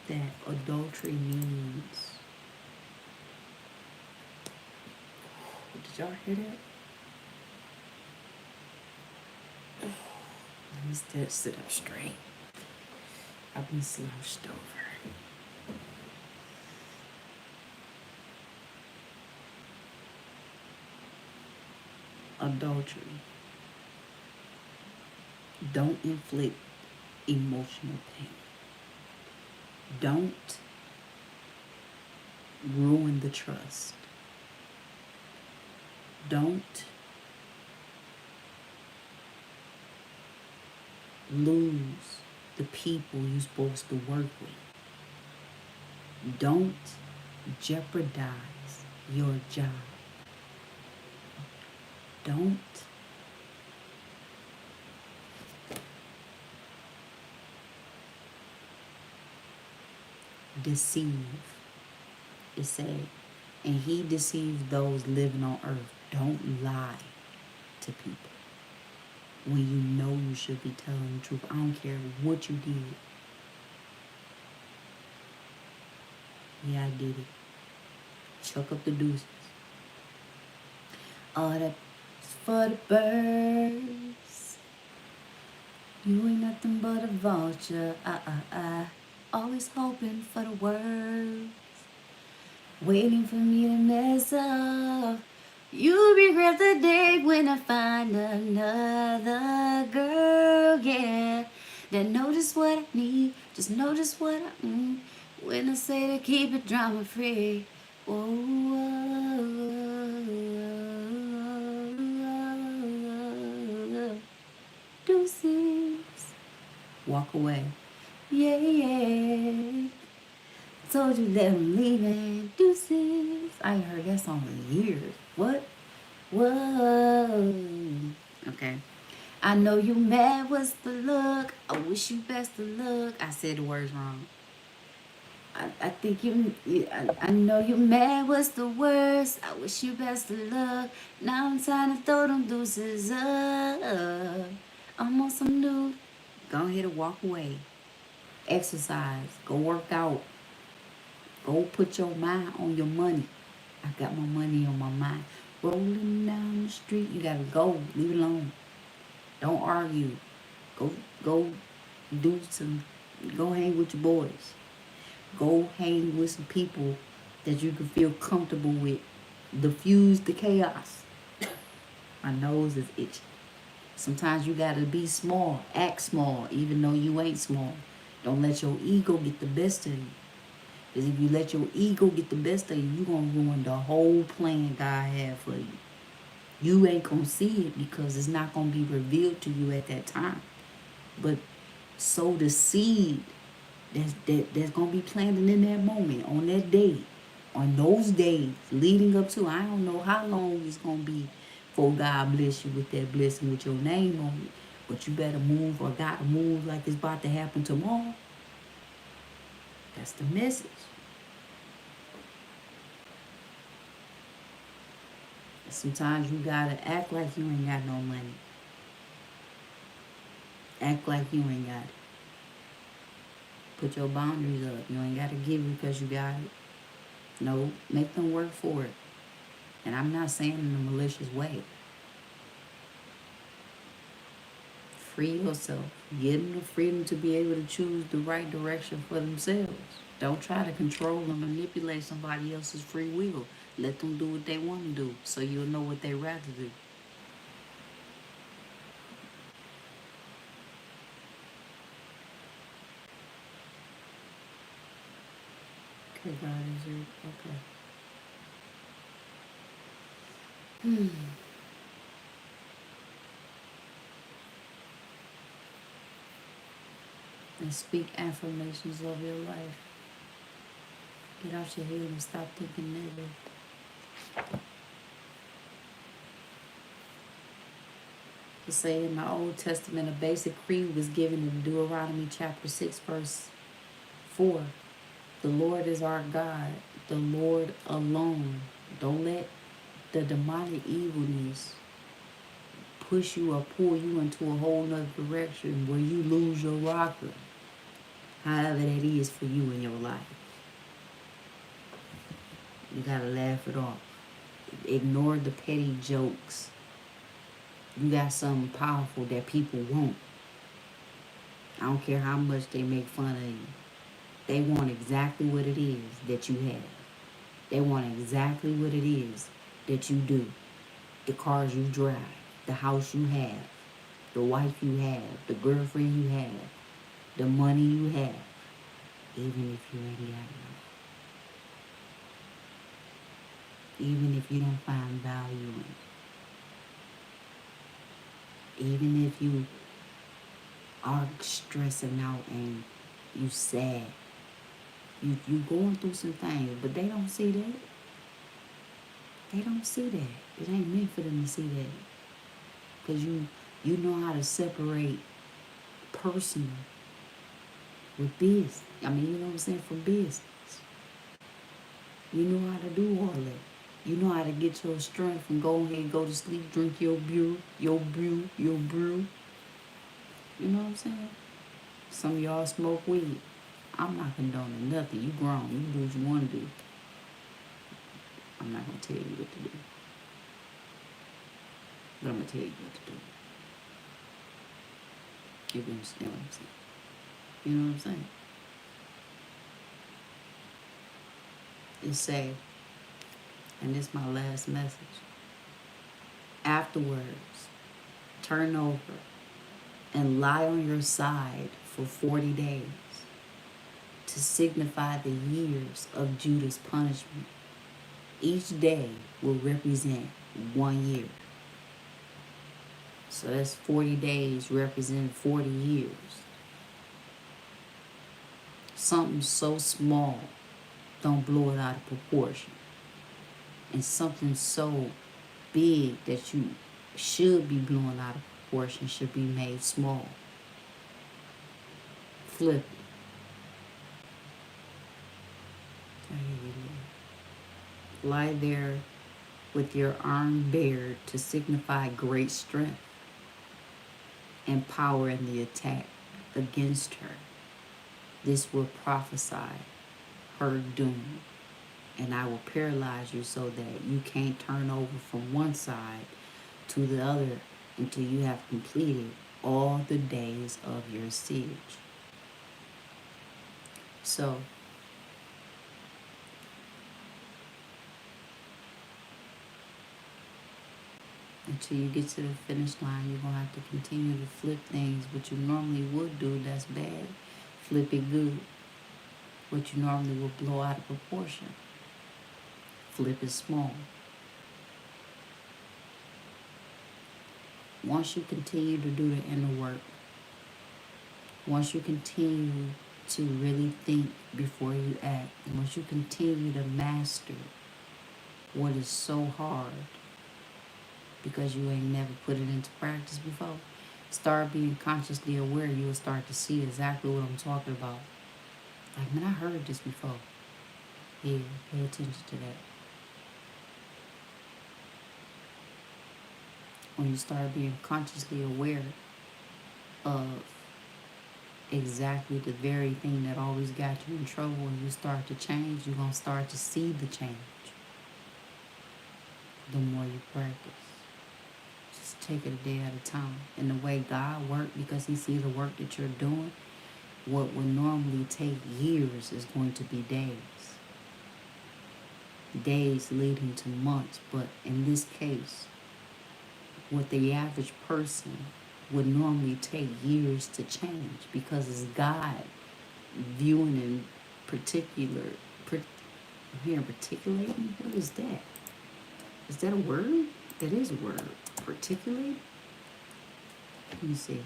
that adultery means, did y'all hear that? Let me sit up straight. I've been slouched over. Adultery. Don't inflict emotional pain. Don't ruin the trust. Don't lose the people you're supposed to work with. Don't jeopardize your job. Don't deceive. It said, and he deceived those living on earth. Don't lie to people when you know you should be telling the truth. I don't care what you did. Yeah, I did it. Chuck up the deuces. All that's for the birds. You ain't nothing but a vulture. Always hoping for the worst. Waiting for me to mess up. You regret the day when I find another girl, yeah, that know just what I need, just know just what I when I say to keep it drama free. Deuces. Walk away. Yeah. Told you that I'm leaving. Deuces. I ain't heard that song in years. What? Whoa. Okay. I know you mad. What's the look? I wish you best of luck. I said the words wrong. I think I know you mad. What's the worst? I wish you best of luck. Now I'm trying to throw them deuces up. I'm on some new. Go ahead and walk away. Exercise. Go work out. Go put your mind on your money. I got my money on my mind. Rolling down the street. You gotta go. Leave it alone. Don't argue. Go do some. Go hang with your boys. Go hang with some people that you can feel comfortable with. Diffuse the chaos. My nose is itching. Sometimes you gotta be small. Act small, even though you ain't small. Don't let your ego get the best of you. Because if you let your ego get the best of you, you're going to ruin the whole plan God had for you. You ain't going to see it because it's not going to be revealed to you at that time. But sow the seed that's going to be planted in that moment, on that day. On those days leading up to, I don't know how long it's going to be before God bless you with that blessing with your name on it. But you better move or gotta move like it's about to happen tomorrow. That's the message. Sometimes you gotta act like you ain't got no money. Act like you ain't got it. Put your boundaries up. You ain't gotta give it because you got it. No, make them work for it. And I'm not saying in a malicious way. Free yourself. Give them the freedom to be able to choose the right direction for themselves. Don't try to control and manipulate somebody else's free will. Let them do what they want to do so you'll know what they rather do. Okay, God, is it? Okay. And speak affirmations of your life. Get out your head and stop thinking negative. To say in the Old Testament, a basic creed was given in Deuteronomy chapter 6, verse 4. The Lord is our God, the Lord alone. Don't let the demonic evilness push you or pull you into a whole nother direction where you lose your rocker. However that is for you in your life. You gotta laugh it off. Ignore the petty jokes. You got something powerful that people want. I don't care how much they make fun of you. They want exactly what it is that you have. They want exactly what it is that you do. The cars you drive, the house you have, the wife you have, the girlfriend you have, the money you have, even if you ain't got enough. Even if you don't find value in it. Even if you are stressing out and you sad. You going through some things, but they don't see that. They don't see that. It ain't meant for them to see that. Because you know how to separate personal with business. I mean, you know what I'm saying, from business. You know how to do all that. You know how to get your strength and go ahead, go to sleep, drink your brew. You know what I'm saying? Some of y'all smoke weed. I'm not condoning nothing. You grown. You do what you want to do. I'm not going to tell you what to do. But I'm going to tell you what to do. You understand what I'm saying? You know what I'm saying? It say, and this is my last message, afterwards, turn over and lie on your side for 40 days to signify the years of Judah's punishment. Each day will represent 1 year. So that's 40 days representing 40 years. Something so small, don't blow it out of proportion. And something so big that you should be blown out of proportion should be made small. Flip it. Lie there with your arm bared to signify great strength and power in the attack against her. This will prophesy her doom, and I will paralyze you so that you can't turn over from one side to the other until you have completed all the days of your siege. So, until you get to the finish line, you're going to have to continue to flip things. What you normally would do that's bad, flip it good. What you normally would blow out of proportion, flip it small. Once you continue to do the inner work, once you continue to really think before you act. And once you continue to master what is so hard because you ain't never put it into practice before, start being consciously aware, you will start to see exactly what I'm talking about. Like, man, I heard this before. Yeah, pay attention to that. When you start being consciously aware of exactly the very thing that always got you in trouble, when you start to change, you're going to start to see the change the more you practice. Just take it a day at a time. And the way God works, because he sees the work that you're doing, what would normally take years is going to be days. Days leading to months. But in this case, what the average person would normally take years to change, because it's God viewing in particular. I'm hearing particulating. What is that? Is that a word? That is a word. Particulate? Let me see.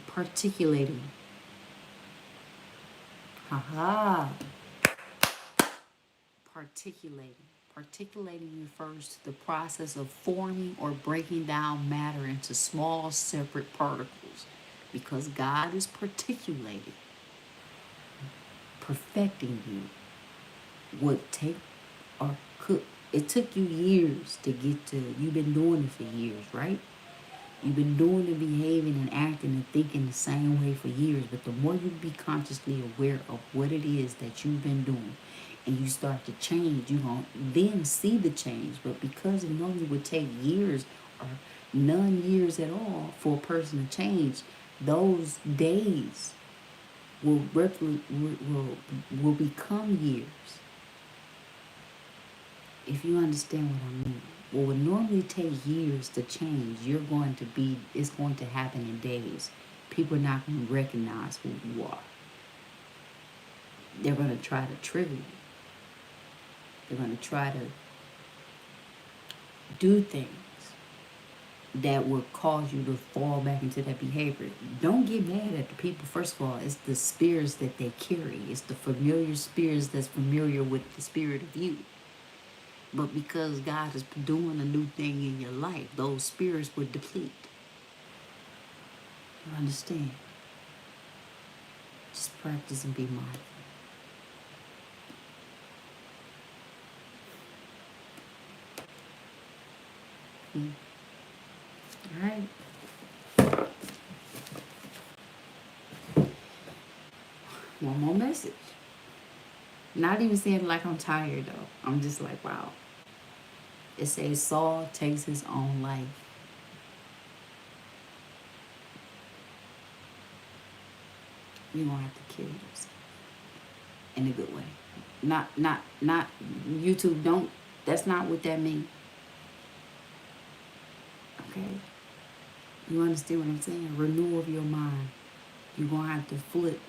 Particulating. Haha. Particulating. Particulating refers to the process of forming or breaking down matter into small separate particles. Because God is particulating, perfecting you. Would take or could, it took you years to get to, you've been doing it for years, right? You've been doing and behaving and acting and thinking the same way for years. But the more you be consciously aware of what it is that you've been doing, and you start to change, you're going to then see the change. But because it normally would take years or none years at all for a person to change, those days will become years. If you understand what I mean. What would normally take years to change, it's going to happen in days. People are not going to recognize who you are. They're going to try to trigger you. They're going to try to do things that will cause you to fall back into that behavior. Don't get mad at the people. First of all, it's the spirits that they carry. It's the familiar spirits that's familiar with the spirit of you. But because God is doing a new thing in your life, those spirits would deplete. You understand? Just practice and be mindful. All right. One more message. Not even saying like I'm tired though. I'm just like, wow. It says Saul takes his own life. You're gonna have to kill yourself. In a good way. Not YouTube, don't, that's not what that means. Okay? You understand what I'm saying? Renewal of your mind. You're gonna have to flip.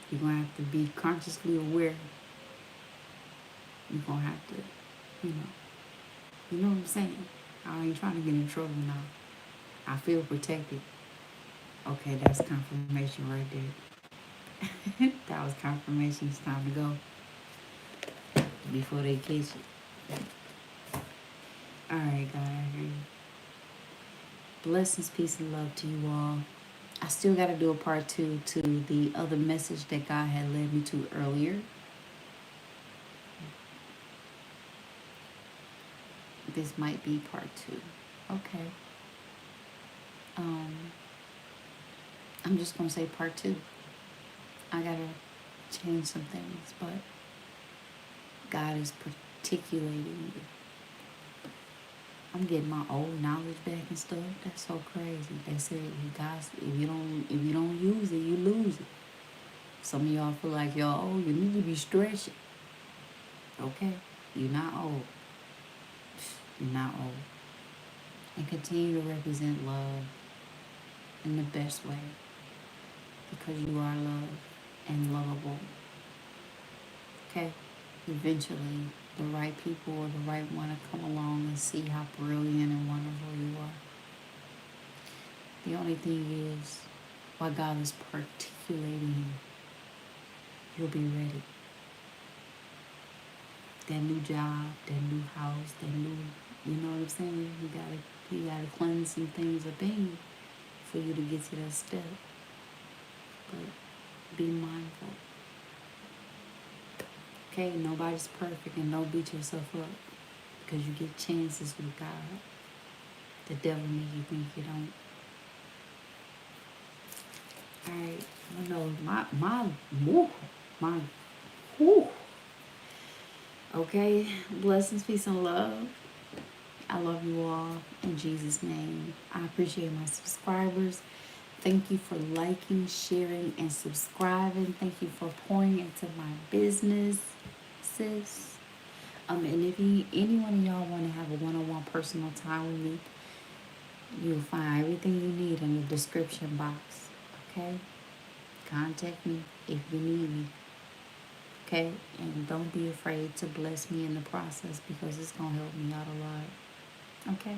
You're gonna have to be consciously aware. You're gonna have to, you know what I'm saying? I ain't trying to get in trouble now. I feel protected. Okay, that's confirmation right there. That was confirmation. It's time to go before they catch you. All right, guys. Blessings, peace, and love to you all. I still got to do a part 2 to the other message that God had led me to earlier. This might be part 2. Okay. I'm just going to say part 2. I got to change some things, but God is particulating me. I'm getting my old knowledge back and stuff. That's so crazy. They said, guys, if you don't use it, you lose it. Some of y'all feel like y'all old. You need to be stretching. Okay, you're not old. You're not old. And continue to represent love in the best way, because you are loved and lovable. Okay, eventually the right people or the right one to come along and see how brilliant and wonderful you are. The only thing is, while God is particulating you, you'll be ready. That new job, that new house, that new, you know what I'm saying? You gotta cleanse some things up in you for you to get to that step. But be mindful. Okay, nobody's perfect, and don't beat yourself up because you get chances with God. The devil make you think you don't. Alright, I know my whew. Okay, blessings, peace, and love. I love you all in Jesus' name. I appreciate my subscribers. Thank you for liking, sharing, and subscribing. Thank you for pouring into my business, sis. And if any one of y'all want to have a one-on-one personal time with me, you'll find everything you need in the description box. Okay? Contact me if you need me. Okay? And don't be afraid to bless me in the process because it's going to help me out a lot. Okay?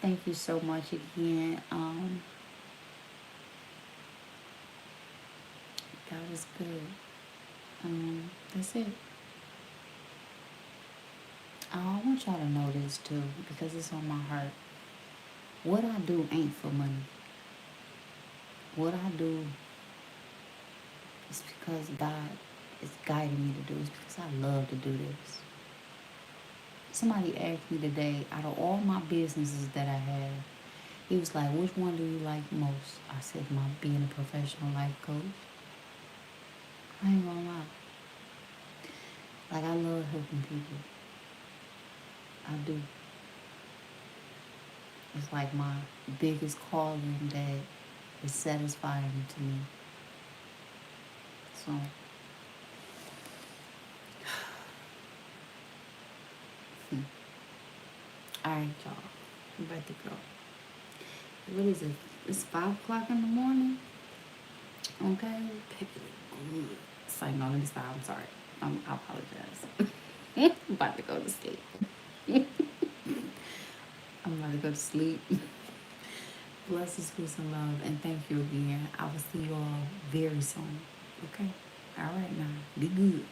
Thank you so much again. God is good. That's it. I want y'all to know this too because it's on my heart. What I do ain't for money. What I do is because God is guiding me to do. It's because I love to do this. Somebody asked me today, out of all my businesses that I have, he was like, which one do you like most? I said, my being a professional life coach. I ain't gonna lie. Like, I love helping people. I do. It's like my biggest calling that is satisfying to me. So, alright, y'all. I'm about to go. What is it? It's 5 o'clock in the morning. Okay? It's like, no, let me stop. I'm sorry. I apologize. I'm about to go to sleep. I'm about to go to sleep. Blessings, peace, and love. And thank you again. I will see you all very soon. Okay? All right now. Be good.